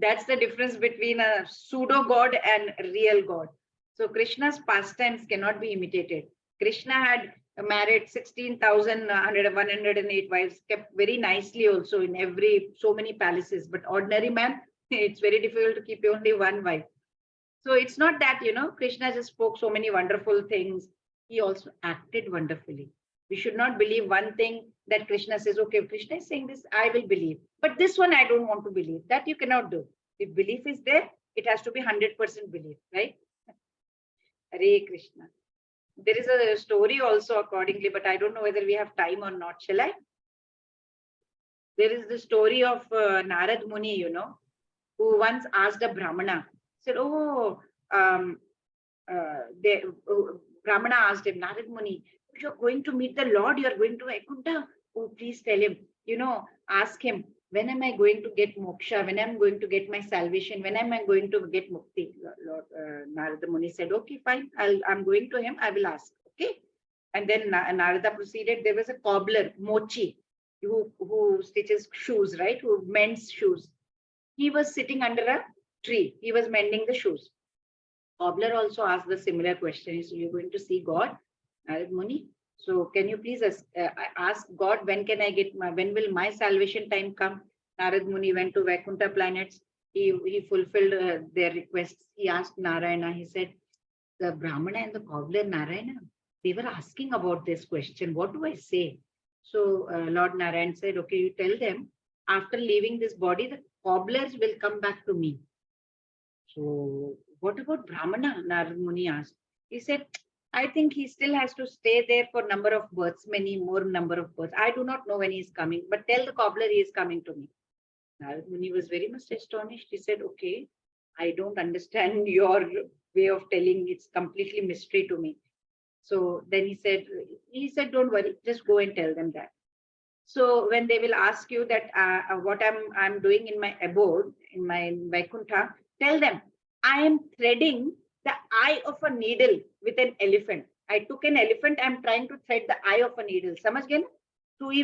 That's the difference between a pseudo God and real God. So Krishna's pastimes cannot be imitated. Krishna had married 16,108 wives, kept very nicely also in so many palaces. But ordinary man, it's very difficult to keep only one wife. So it's not that, Krishna just spoke so many wonderful things. He also acted wonderfully. We should not believe one thing that Krishna says, okay, Krishna is saying this, I will believe. But this one, I don't want to believe. That you cannot do. If belief is there, it has to be 100% belief, right? Hare Krishna. There is a story also accordingly, but I don't know whether we have time or not. Shall I? There is the story of Narad Muni, who once asked a Brahmana, said, Brahmana asked him, Narad Muni, you're going to meet the Lord, you're going to Vaikuntha. Oh, please tell him, ask him, when am I going to get moksha? When am I going to get my salvation? When am I going to get mukti? Lord, Narada Muni said, okay, fine. I'm going to him. I will ask. Okay. And then Narada proceeded. There was a cobbler, Mochi, who stitches shoes, right? Who mends shoes. He was sitting under a tree. He was mending the shoes. Cobbler also asked the similar question. So you're going to see God, Narad Muni. So can you please ask God, when will my salvation time come? Narad Muni went to Vaikuntha planets. He fulfilled their requests. He asked Narayana. He said, the Brahmana and the cobbler Narayana, they were asking about this question. What do I say? So Lord Narayan said, okay, you tell them, after leaving this body, the cobblers will come back to me. So what about Brahmana? Narad Muni asked. He said, I think he still has to stay there for number of births, many more number of births. I do not know when he is coming, but tell the cobbler he is coming to me. Narad Muni was very much astonished. He said, okay, I don't understand your way of telling. It's completely mystery to me. So then he said, don't worry, just go and tell them that. So when they will ask you that what I'm doing in my abode, in my Vaikuntha, tell them, I am threading the eye of a needle with an elephant. I took an elephant, I'm trying to thread the eye of a needle. Samajh gaye na? Sui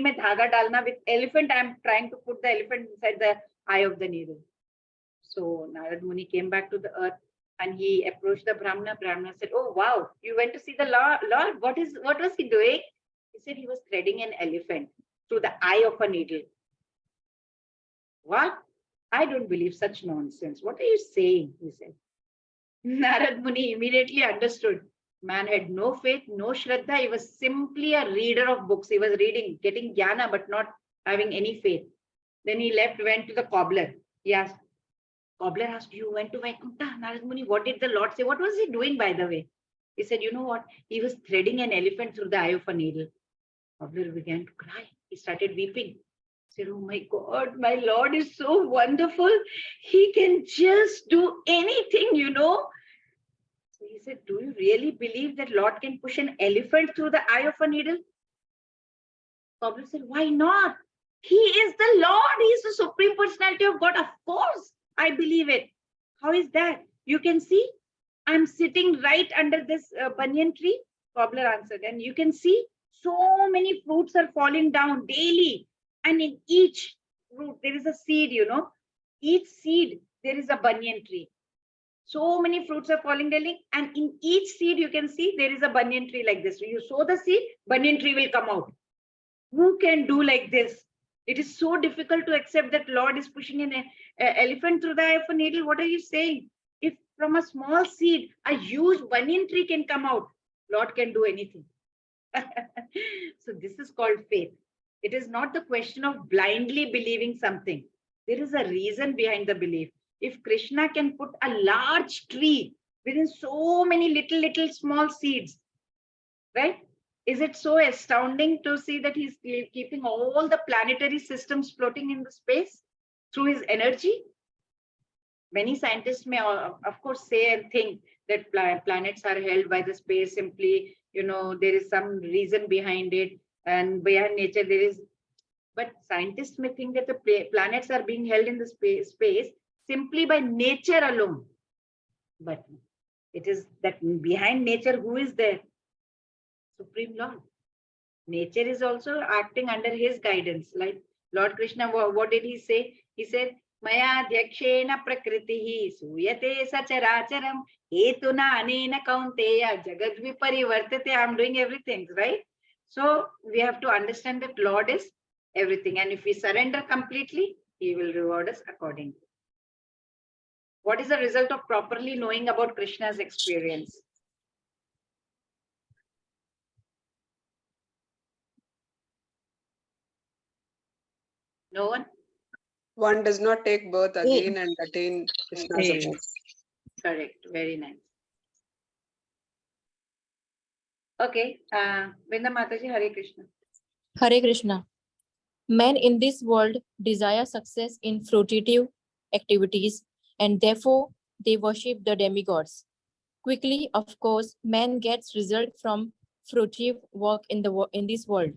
mein dhaga dalna. With elephant, I'm trying to put the elephant inside the eye of the needle. So Narad Muni came back to the earth and he approached the Brahmana. Brahmana said, oh wow, you went to see the Lord. What was he doing? He said he was threading an elephant through the eye of a needle. What? I don't believe such nonsense. What are you saying? He said. Narad Muni immediately understood. Man had no faith, no Shraddha. He was simply a reader of books. He was reading, getting jnana, but not having any faith. Then he went to the cobbler. He asked, cobbler asked, you went to Vaikuntha, Narad Muni, what did the Lord say? What was he doing, by the way? He said, you know what? He was threading an elephant through the eye of a needle. Cobbler began to cry. He started weeping. He said, oh my God, my Lord is so wonderful. He can just do anything, you know. So he said, do you really believe that Lord can push an elephant through the eye of a needle? Cobbler said, why not? He is the Lord. He is the Supreme Personality of God. Of course, I believe it. How is that? You can see, I'm sitting right under this banyan tree. Cobbler answered, and you can see so many fruits are falling down daily. And in each fruit, there is a seed, you know. Each seed, there is a banyan tree. So many fruits are falling daily. And in each seed, you can see there is a banyan tree like this. So you sow the seed, banyan tree will come out. Who can do like this? It is so difficult to accept that Lord is pushing an elephant through the eye of a needle. What are you saying? If from a small seed, a huge banyan tree can come out, Lord can do anything. So this is called faith. It is not the question of blindly believing something. There is a reason behind the belief. If Krishna can put a large tree within so many little small seeds, right? Is it so astounding to see that he's keeping all the planetary systems floating in the space through his energy? Many scientists may, of course, say and think that planets are held by the space simply, you know, there is some reason behind it, and behind nature there is. But scientists may think that the planets are being held in the space simply by nature alone. But it is that behind nature, who is there? Supreme Lord. Nature is also acting under his guidance. Like Lord Krishna, what did he say? He said, Maya Dhyakshena Prakritihi Suyate Sacharacharam Hetuna Anena Kaunteya Jagad Viparivartate. I'm doing everything, right? So we have to understand that Lord is everything. And if we surrender completely, he will reward us accordingly. What is the result of properly knowing about Krishna's experience? No one? One does not take birth again and attain Krishna's Yes. abode. Correct. Very nice. Okay. Vrinda Mataji, Hare Krishna. Hare Krishna. Men in this world desire success in fruitive activities, and therefore they worship the demigods. Quickly, of course, man gets result from fruitive work in this world.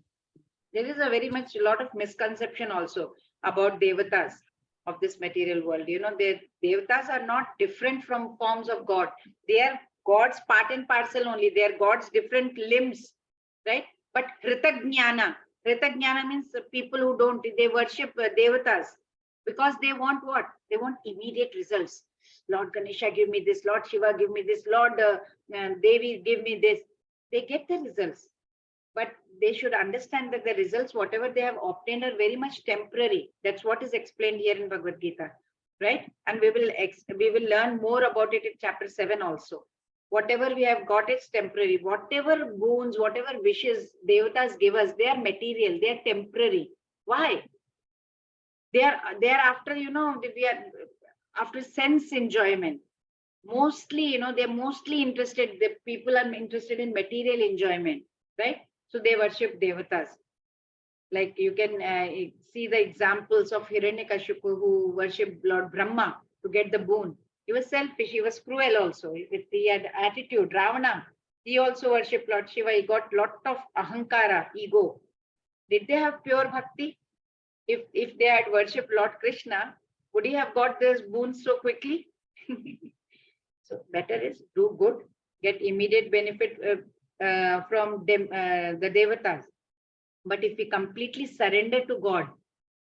There is a lot of misconception also about devatas of this material world. You know, the devatas are not different from forms of God. They are God's part and parcel only. They are God's different limbs, right? But Hritagnyana means people who don't, they worship devatas because they want what? They want immediate results. Lord Ganesha, give me this. Lord Shiva, give me this. Lord Devi, give me this. They get the results. But they should understand that the results, whatever they have obtained, are very much temporary. That's what is explained here in Bhagavad Gita, right? And we will learn more about it in chapter 7 also. Whatever we have got, it's temporary. Whatever boons, whatever wishes devatas give us, they are material, they are temporary. Why? They are after, you know, we are after sense enjoyment. Mostly, you know, they're mostly interested, the people are interested in material enjoyment, right? So they worship devatas. Like you can see the examples of Hiranyakashipu who worship Lord Brahma to get the boon. He was selfish, he was cruel also. He had attitude. Ravana, he also worshipped Lord Shiva. He got lot of ahankara, ego. Did they have pure bhakti? If they had worshipped Lord Krishna, would he have got this boon so quickly? So better is do good, get immediate benefit from them, the devatas. But if we completely surrender to God,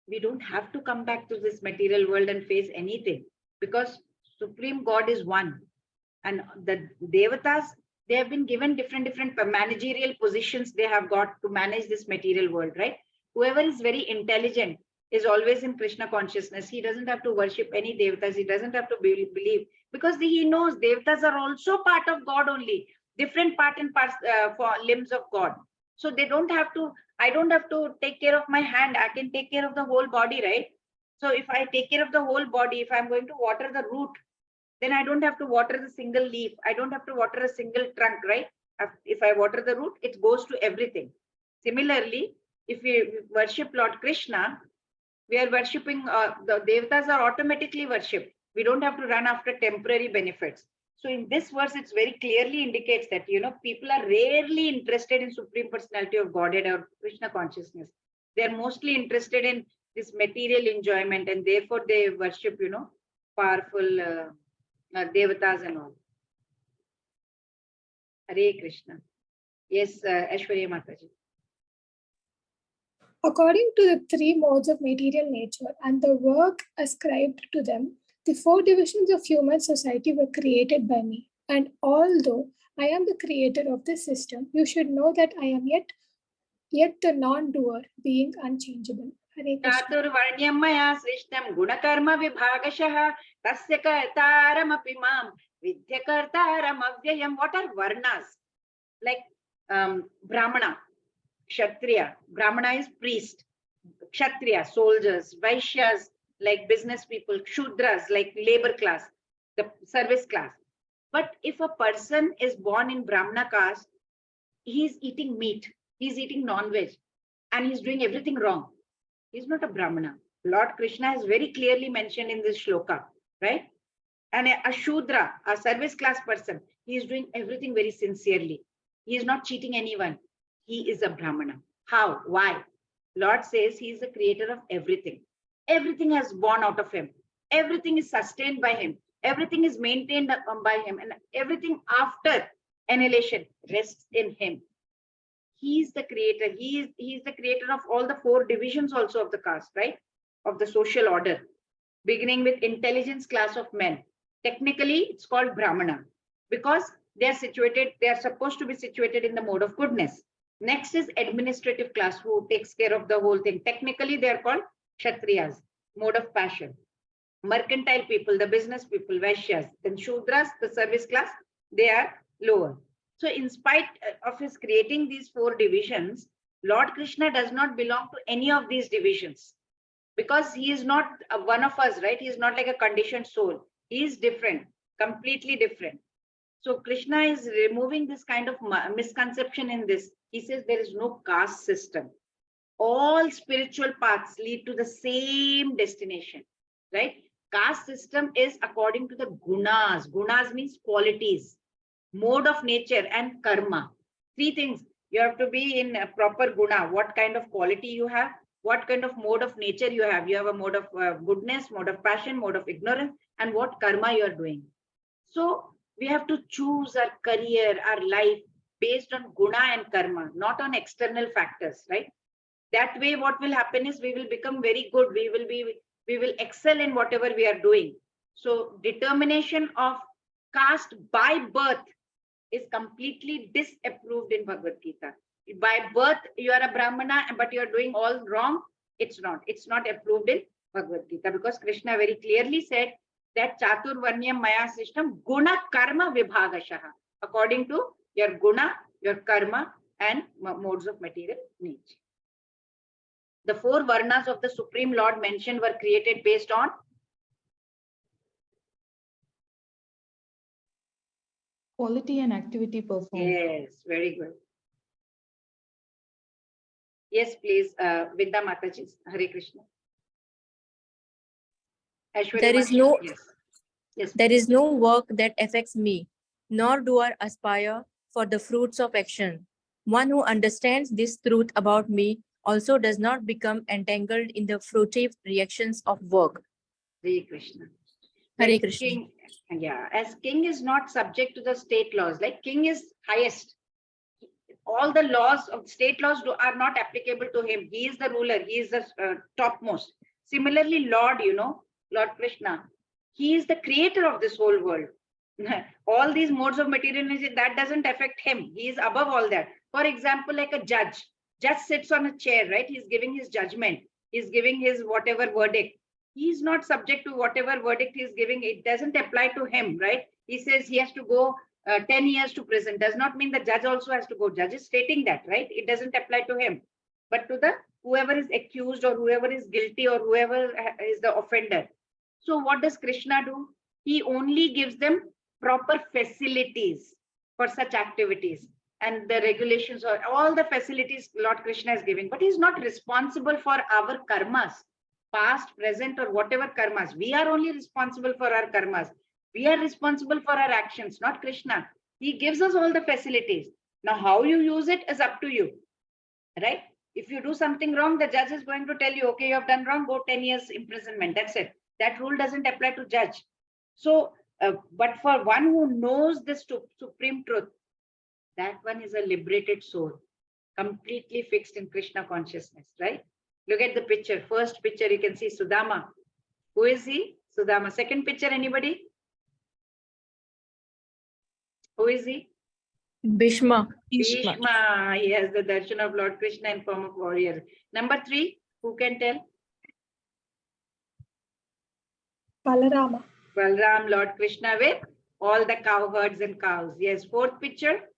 we don't have to come back to this material world and face anything, because Supreme God is one. And the devatas, they have been given different managerial positions they have got to manage this material world, right? Whoever is very intelligent, is always in Krishna consciousness. He doesn't have to worship any devatas. He doesn't have to believe, because he knows devatas are also part of God only, different part and parts for limbs of God. So they don't have to, I don't have to take care of my hand. I can take care of the whole body, right? So if I take care of the whole body, if I'm going to water the root, then I don't have to water the single leaf. I don't have to water a single trunk, right? If I water the root, it goes to everything. Similarly, if we worship Lord Krishna, we are worshipping, the devatas are automatically worshipped. We don't have to run after temporary benefits. So in this verse, it's very clearly indicates that, people are rarely interested in Supreme Personality of Godhead or Krishna consciousness. They're mostly interested in this material enjoyment, and therefore they worship, powerful devatas and all. Hare Krishna. Yes, Aishwarya Mataji. According to the three modes of material nature and the work ascribed to them, the four divisions of human society were created by me. And although I am the creator of this system, you should know that I am yet the non-doer, being unchangeable. Hare Krishna. Chaturvarnyam maya srishtam gunakarma vibhagashah tasya kartaram api mam vidya kartaram avyayam. What are varnas? Like Brahmana, Kshatriya. Brahmana is priest. Kshatriya, soldiers. Vaishyas, like business people. Shudras, like labor class, the service class. But if a person is born in Brahmana caste, he's eating meat, he's eating non-veg, and he's doing everything wrong. He's not a Brahmana. Lord Krishna has very clearly mentioned in this shloka, right? And a Shudra, a service class person, he is doing everything very sincerely. He is not cheating anyone. He is a Brahmana. How? Why? Lord says he is the creator of everything. Everything has born out of him. Everything is sustained by him. Everything is maintained by him. And everything after annihilation rests in him. He is the creator. He is the creator of all the four divisions also of the caste, right? Of the social order, beginning with intelligence class of men. Technically, it's called Brahmana because they are supposed to be situated in the mode of goodness. Next is administrative class, who takes care of the whole thing. Technically, they are called Kshatriyas, mode of passion. Mercantile people, the business people, Vaishyas. Then Shudras, the service class, they are lower. So in spite of his creating these four divisions, Lord Krishna does not belong to any of these divisions because he is not one of us, right? He is not like a conditioned soul. He is different, completely different. So Krishna is removing this kind of misconception in this. He says there is no caste system. All spiritual paths lead to the same destination, right? Caste system is according to the gunas. Gunas means qualities, mode of nature, and karma. Three things. You have to be in a proper guna. What kind of quality you have, what kind of mode of nature you have. You have a mode of goodness, mode of passion, mode of ignorance, and what karma you are doing. So we have to choose our career, our life based on guna and karma, not on external factors, right? That way, what will happen is we will become very good. We will excel in whatever we are doing. So determination of caste by birth is completely disapproved in Bhagavad Gita. By birth, you are a Brahmana, but you are doing all wrong. It's not approved in Bhagavad Gita because Krishna very clearly said that Chaturvarnyam Maya system, guna karma vibhagashaha, according to your guna, your karma, and modes of material nature. The four varnas of the Supreme Lord mentioned were created based on quality and activity performed. Yes, very good. Yes, please, Vidya Mataji, Hare Krishna. Aishwarya There is Mataji, no yes. Yes, there is no work that affects me, nor do I aspire for the fruits of action. One who understands this truth about me also does not become entangled in the fruitive reactions of work. Hare Krishna. Hare Like Krishna. king, yeah, as king is not subject to the state laws, like king is highest. All the laws of state laws are not applicable to him. He is the ruler. He is the topmost. Similarly, Lord, Lord Krishna, he is the creator of this whole world. All these modes of materialism, that doesn't affect him. He is above all that. For example, like a judge. Judge sits on a chair, right? He's giving his judgment. He's giving his whatever verdict. He's not subject to whatever verdict he's giving. It doesn't apply to him, right? He says he has to go 10 years to prison. Does not mean the judge also has to go. Judge is stating that, right? It doesn't apply to him, but to the whoever is accused or whoever is guilty or whoever is the offender. So what does Krishna do? He only gives them proper facilities for such activities, and the regulations or all the facilities Lord Krishna is giving, but he's not responsible for our karmas, past, present, or whatever karmas. We are only responsible for our karmas. We are responsible for our actions, not Krishna. He gives us all the facilities. Now, how you use it is up to you, right? If you do something wrong, the judge is going to tell you, okay, you have done wrong, go 10 years imprisonment. That's it. That rule doesn't apply to judge. So, but for one who knows this supreme truth, that one is a liberated soul, completely fixed in Krishna consciousness, right? Look at the picture. First picture, you can see Sudama. Who is he? Sudama. Second picture, anybody? Who is he? Bhishma. Bhishma. He has the darshan of Lord Krishna in form of warrior. Number 3, who can tell? Balarama. Balram, Lord Krishna with all the cowherds and cows. Yes. Fourth picture,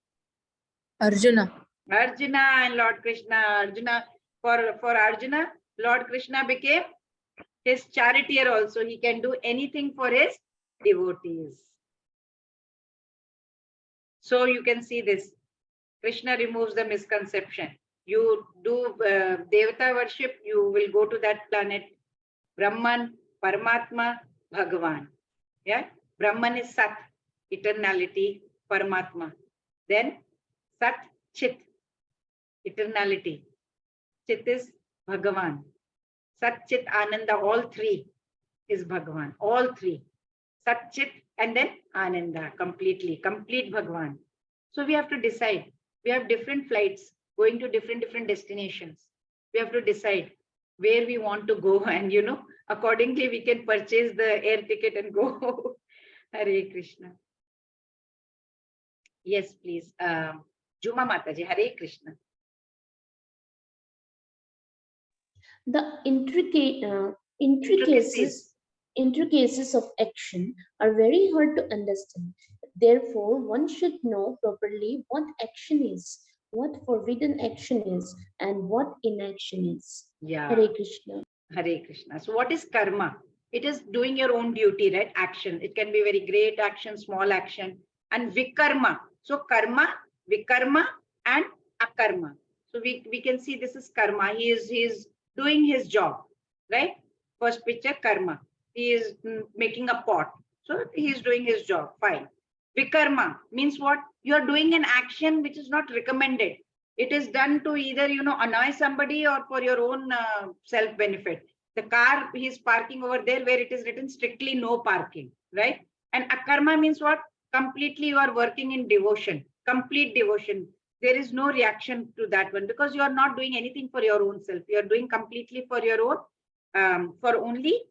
Arjuna. Arjuna and Lord Krishna. Arjuna, for Arjuna, Lord Krishna became his charioteer also. He can do anything for his devotees. So you can see this. Krishna removes the misconception. You do Devata worship, you will go to that planet. Brahman, Paramatma, Bhagavan. Yeah, Brahman is Sat, eternality, Paramatma. Then Sat, Chit, eternality. Chit is Bhagavan. Sat, Chit, Ananda, all three is Bhagavan. All three. Sat, Chit, and then Ananda, complete Bhagavan. So we have to decide. We have different flights going to different destinations. We have to decide where we want to go, and accordingly we can purchase the air ticket and go. Hare Krishna. Yes, please. Juma Mataji, Hare Krishna. The intricacies of action are very hard to understand. Therefore, one should know properly what action is, what forbidden action is, and what inaction is. Yeah. Hare Krishna. Hare Krishna. So what is karma? It is doing your own duty, right? Action. It can be very great action, small action, and vikarma. So karma, vikarma, and akarma. So we can see this is karma. He is doing his job, right? First picture, karma. He is making a pot. So he is doing his job. Fine. Vikarma means what? You are doing an action which is not recommended. It is done to either, annoy somebody or for your own self-benefit. The car he is parking over there where it is written strictly no parking, right? And akarma means what? Completely you are working in devotion, complete devotion. There is no reaction to that one because you are not doing anything for your own self. You are doing completely for your own, for only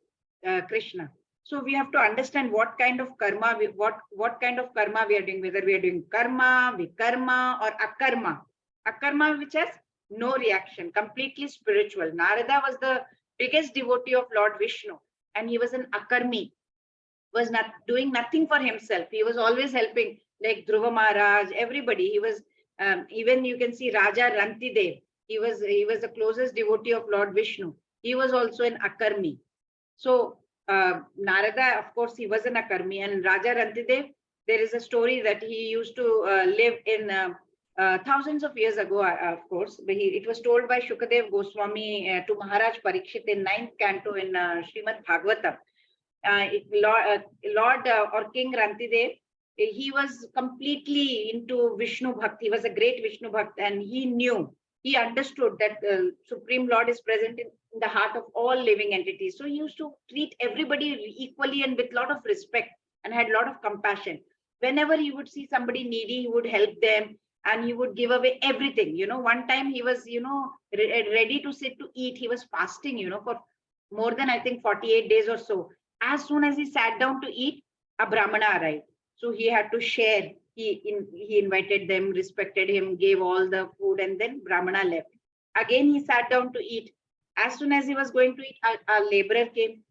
Krishna. So we have to understand what kind of karma, what kind of karma we are doing, whether we are doing karma, vikarma, or akarma. Akarma, which has no reaction, completely spiritual. Narada was the biggest devotee of Lord Vishnu, and he was an akarmi, was not doing nothing for himself. He was always helping, like Dhruva Maharaj, everybody. He was even you can see Raja Rantidev. He was the closest devotee of Lord Vishnu. He was also an akarmi. So Narada, of course, he was an akarmi, and Raja Rantidev, there is a story that he used to live in thousands of years ago, of course. But it was told by Shukadev Goswami to Maharaj Parikshit in 9th canto in Srimad Bhagavatam. Lord or King Rantidev, he was completely into Vishnu Bhakti. He was a great Vishnu Bhakt, and he understood that Supreme Lord is present in the heart of all living entities. So he used to treat everybody equally and with a lot of respect, and had a lot of compassion. Whenever he would see somebody needy, he would help them, and he would give away everything. One time he was, ready to sit to eat. He was fasting, for more than, I think, 48 days or so. As soon as he sat down to eat, a Brahmana arrived. So he had to share. He invited them, respected him, gave all the food, and then Brahmana left. Again, he sat down to eat. As soon as he was going to eat, a laborer came.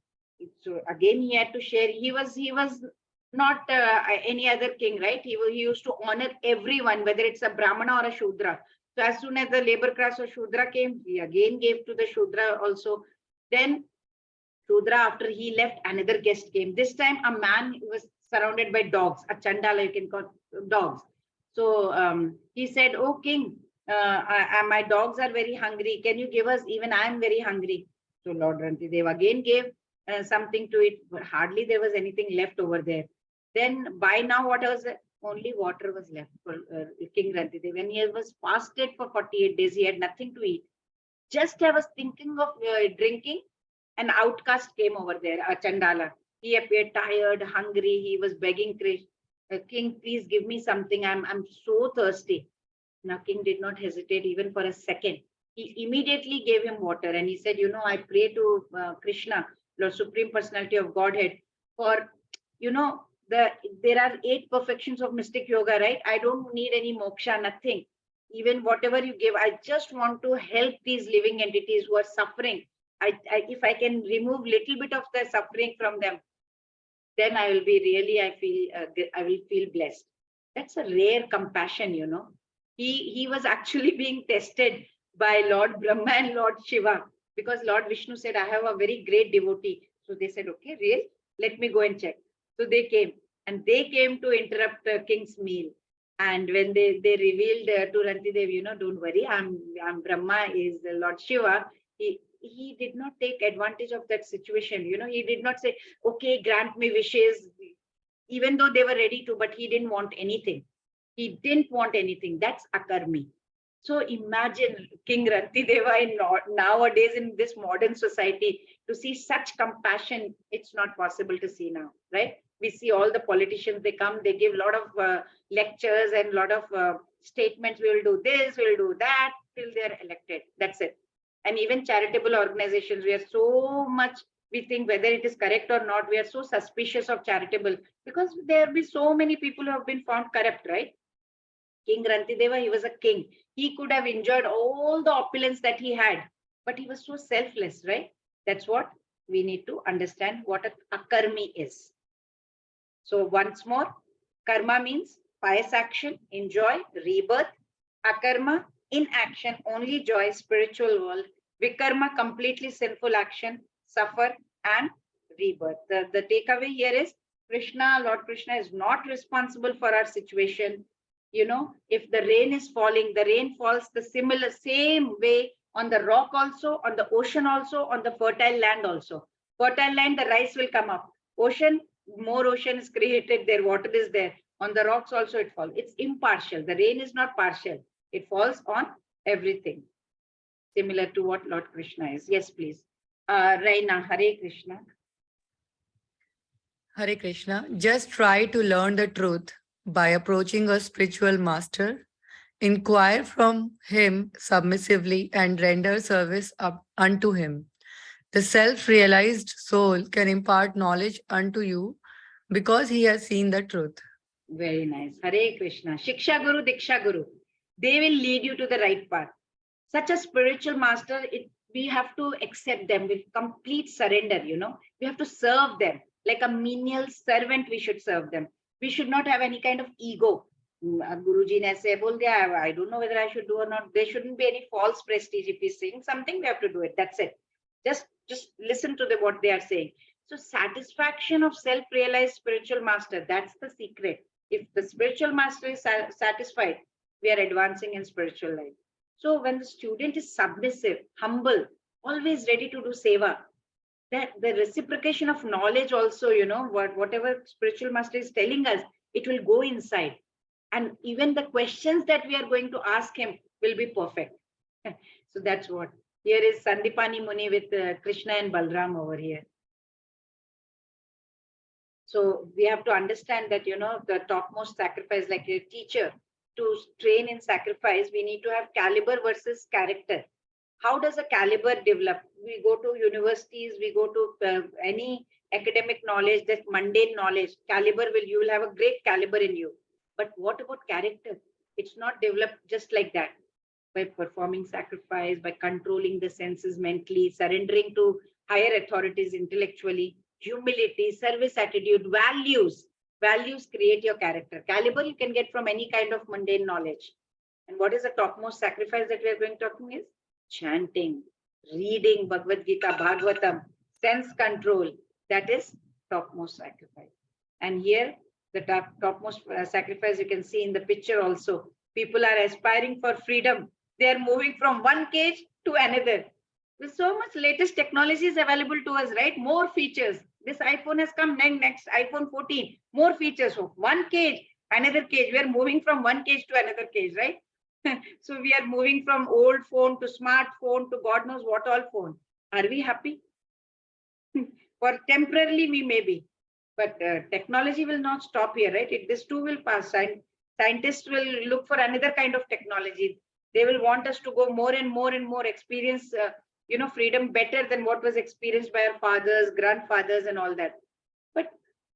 So again, he had to share. He was not any other king, right? He used to honor everyone, whether it's a Brahmana or a Shudra. So as soon as the labor class or Shudra came, he again gave to the Shudra also. Then Shudra, after he left, another guest came. This time, a man was surrounded by dogs, a Chandala, you can call dogs. So he said, "Oh king, my dogs are very hungry. Can you give us? Even I am very hungry." So Lord Rantidev again gave something to it, but hardly there was anything left over there. Then by now, what was it? Only water was left for King Rantidev. When he was fasted for 48 days, he had nothing to eat. Just I was thinking of drinking, an outcast came over there, a Chandala. He appeared tired, hungry. He was begging King, please give me something. I'm so thirsty. Now King did not hesitate even for a second. He immediately gave him water and he said, I pray to Krishna, Lord Supreme Personality of Godhead, for, there are 8 perfections of mystic yoga, right? I don't need any moksha, nothing. Even whatever you give, I just want to help these living entities who are suffering. If I can remove little bit of the suffering from them, then I will be really, I will feel blessed. That's a rare compassion, He was actually being tested by Lord Brahma and Lord Shiva, because Lord Vishnu said, I have a very great devotee. So they said, okay, real, let me go and check. So they came, and they came to interrupt King's meal. And when they revealed to Rantidev, don't worry, I'm Brahma, is Lord Shiva. He did not take advantage of that situation. He did not say, okay, grant me wishes, even though they were ready to, but he didn't want anything. He didn't want anything. That's akarmi. So imagine King Rantideva nowadays in this modern society, to see such compassion, it's not possible to see now, right? We see all the politicians, they come, they give a lot of lectures and a lot of statements. We will do this, we will do that, till they're elected. That's it. And even charitable organizations, we are so much, we think whether it is correct or not, we are so suspicious of charitable, because there will be so many people who have been found corrupt, right? King Rantideva, he was a king. He could have enjoyed all the opulence that he had, but he was so selfless, right? That's what we need to understand, what a akarmi is. So once more, karma means pious action, enjoy, rebirth. Akarma, inaction, only joy, spiritual world. Vikarma, completely sinful action, suffer and rebirth. The takeaway here is Lord Krishna is not responsible for our situation. If the rain is falling, the rain falls the same way on the rock also, on the ocean also, on the fertile land also. Fertile land, the rice will come up. Ocean, more ocean is created there, water is there. On the rocks also it falls. It's impartial. The rain is not partial. It falls on everything. Similar to what Lord Krishna is. Yes, please. Raina, Hare Krishna. Hare Krishna. Just try to learn the truth by approaching a spiritual master. Inquire from him submissively and render service up unto him. The self-realized soul can impart knowledge unto you because he has seen the truth. Very nice. Hare Krishna. Shiksha Guru, Diksha Guru. They will lead you to the right path. Such a spiritual master, we have to accept them with complete surrender, We have to serve them. Like a menial servant, we should serve them. We should not have any kind of ego. Guruji ne say, I don't know whether I should do or not. There shouldn't be any false prestige. If he's saying something, we have to do it. That's it. Just listen to what they are saying. So satisfaction of self-realized spiritual master, that's the secret. If the spiritual master is satisfied, we are advancing in spiritual life. So when the student is submissive, humble, always ready to do seva, that the reciprocation of knowledge also, whatever spiritual master is telling us, it will go inside. And even the questions that we are going to ask him will be perfect. So that's what. Here is Sandipani Muni with Krishna and Balram over here. So we have to understand that, the topmost sacrifice, like a teacher, to train in sacrifice, we need to have caliber versus character. How does a caliber develop? We go to universities, we go to any academic knowledge, that mundane knowledge, you will have a great caliber in you. But what about character? It's not developed just like that. by performing sacrifice, by controlling the senses mentally, surrendering to higher authorities intellectually, humility, service attitude, values. Values create your character. Caliber you can get from any kind of mundane knowledge. And what is the topmost sacrifice that we are going to talking is? Chanting, reading Bhagavad Gita, Bhagavatam, sense control. That is topmost sacrifice. And here, the topmost sacrifice you can see in the picture also. People are aspiring for freedom. They are moving from one cage to another. With so much latest technology is available to us, right? More features. This iPhone has come next iPhone 14. More features. So one cage, another cage. We are moving from one cage to another cage, right? So we are moving from old phone to smartphone to God knows what all phone. Are we happy? For temporarily we may be, but technology will not stop here, right? This too will pass. Scientists will look for another kind of technology. They will want us to go more and more experience, freedom better than what was experienced by our fathers, grandfathers, and all that. But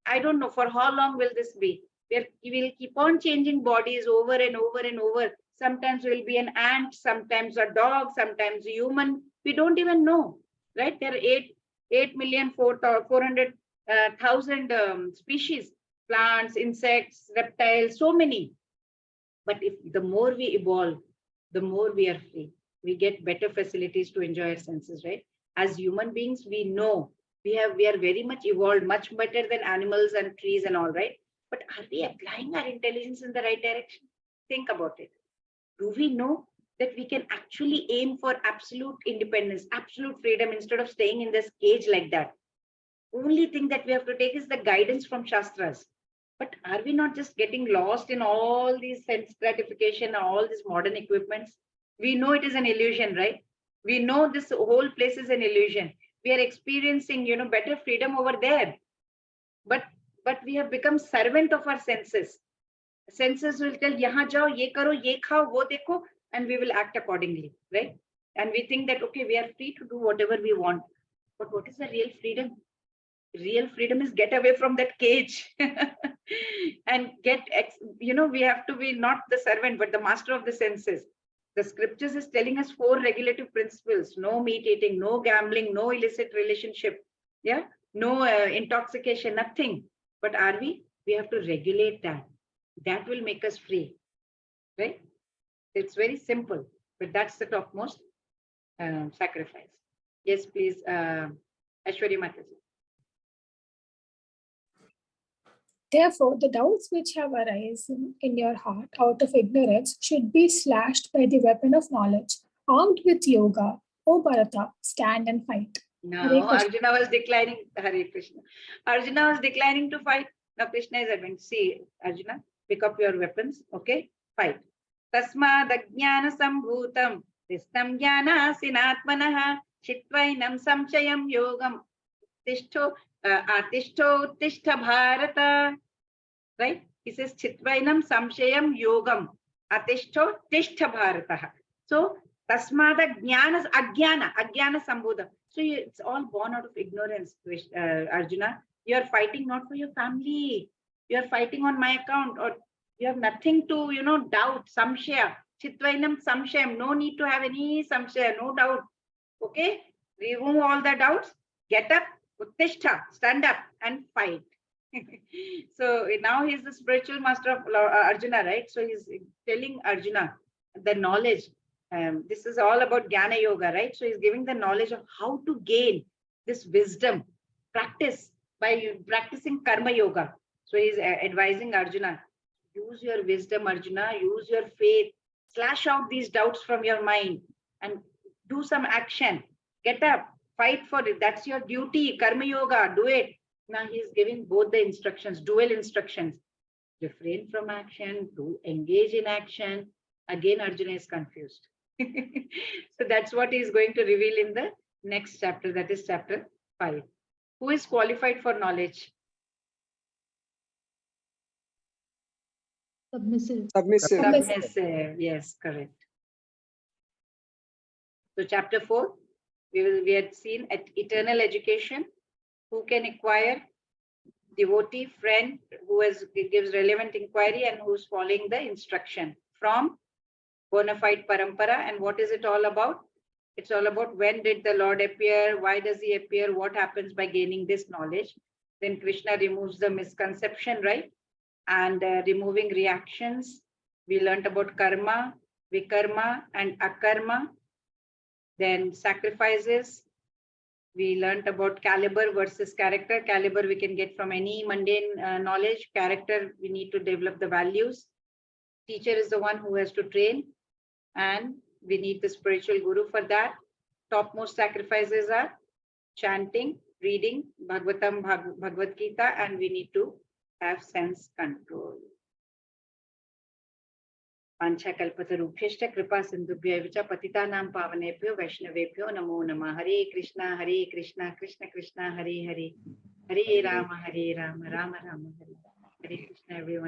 I don't know for how long will this be. We will keep on changing bodies over and over and over. Sometimes we'll be an ant, sometimes a dog, sometimes a human. We don't even know, right? There are 8,400,000 species, plants, insects, reptiles, so many. But if the more we evolve, the more we are free. We get better facilities to enjoy our senses, right? As human beings, we know we are very much evolved, much better than animals and trees and all, right? But are we applying our intelligence in the right direction? Think about it. Do we know that we can actually aim for absolute independence, absolute freedom instead of staying in this cage like that? Only thing that we have to take is the guidance from Shastras. But are we not just getting lost in all these sense gratification, all these modern equipments? We know it is an illusion, right? We know this whole place is an illusion. We are experiencing, better freedom over there. But we have become servant of our senses. Senses will tell, yahan jao, ye karo, ye khao, wo dekho, and we will act accordingly, right? And we think that, okay, we are free to do whatever we want. But what is the real freedom? Real freedom is get away from that cage and we have to be not the servant, but the master of the senses. The scriptures is telling us 4 regulative principles: no meat eating, no gambling, no illicit relationship, no intoxication, nothing. But are we? We have to regulate that. That will make us free, right? It's very simple, but that's the topmost sacrifice. Yes, please, Aishwarya Mataji. Therefore, the doubts which have arisen in your heart out of ignorance should be slashed by the weapon of knowledge. Armed with yoga, O Bharata, stand and fight. No, Arjuna was declining. Hare Krishna. Arjuna was declining to fight. Now Krishna is advancing. See, Arjuna, pick up your weapons. Okay, fight. Tasmad ajnana sambhutam tistam jnana sinatmanaha chitvainam samchayam yogam tishto atishto tishtha bharata. Right? He says chitvainam samchayam yogam atishto tishtha bharata. So tasmada jnana ajnana sambhutam. So it's all born out of ignorance, Arjuna. You are fighting not for your family. You are fighting on my account, or you have nothing to, doubt. Samshaya. Chitvainam samshayam. No need to have any samshaya, no doubt. Okay? Remove all the doubts. Get up. Uttishta. Stand up and fight. So now he's the spiritual master of Arjuna, right? So he's telling Arjuna the knowledge. This is all about Jnana Yoga, right? So he's giving the knowledge of how to gain this wisdom. Practice by practicing Karma Yoga. So he's advising Arjuna, use your wisdom, Arjuna, use your faith, slash out these doubts from your mind and do some action. Get up, fight for it. That's your duty, Karma Yoga, do it. Now he's giving both the instructions, dual instructions. Refrain from action, to engage in action. Again, Arjuna is confused. So that's what he is going to reveal in the next chapter, that is chapter 5. Who is qualified for knowledge? Submissive. Submissive. Yes, correct. So chapter 4, we had seen at eternal education. Who can acquire? Devotee, friend, who gives relevant inquiry and who's following the instruction from bona fide parampara. And what is it all about? It's all about when did the Lord appear? Why does he appear? What happens by gaining this knowledge? Then Krishna removes the misconception, right? And removing reactions. We learned about karma, vikarma, and akarma. Then sacrifices. We learned about caliber versus character. Caliber we can get from any mundane knowledge. Character, we need to develop the values. Teacher is the one who has to train, and we need the spiritual guru for that. Topmost sacrifices are chanting, reading Bhagavatam, Bhagavad Gita, and we need to have sense control. Panchakalpatarubhyashta kripa sindhubhya vicha patitanam pavanebhyo vaishnavebhyo namo namah. Hare Krishna, Krishna Krishna, Hare Hare, Hare Rama, Rama Rama, Hare Hare Krishna, everyone.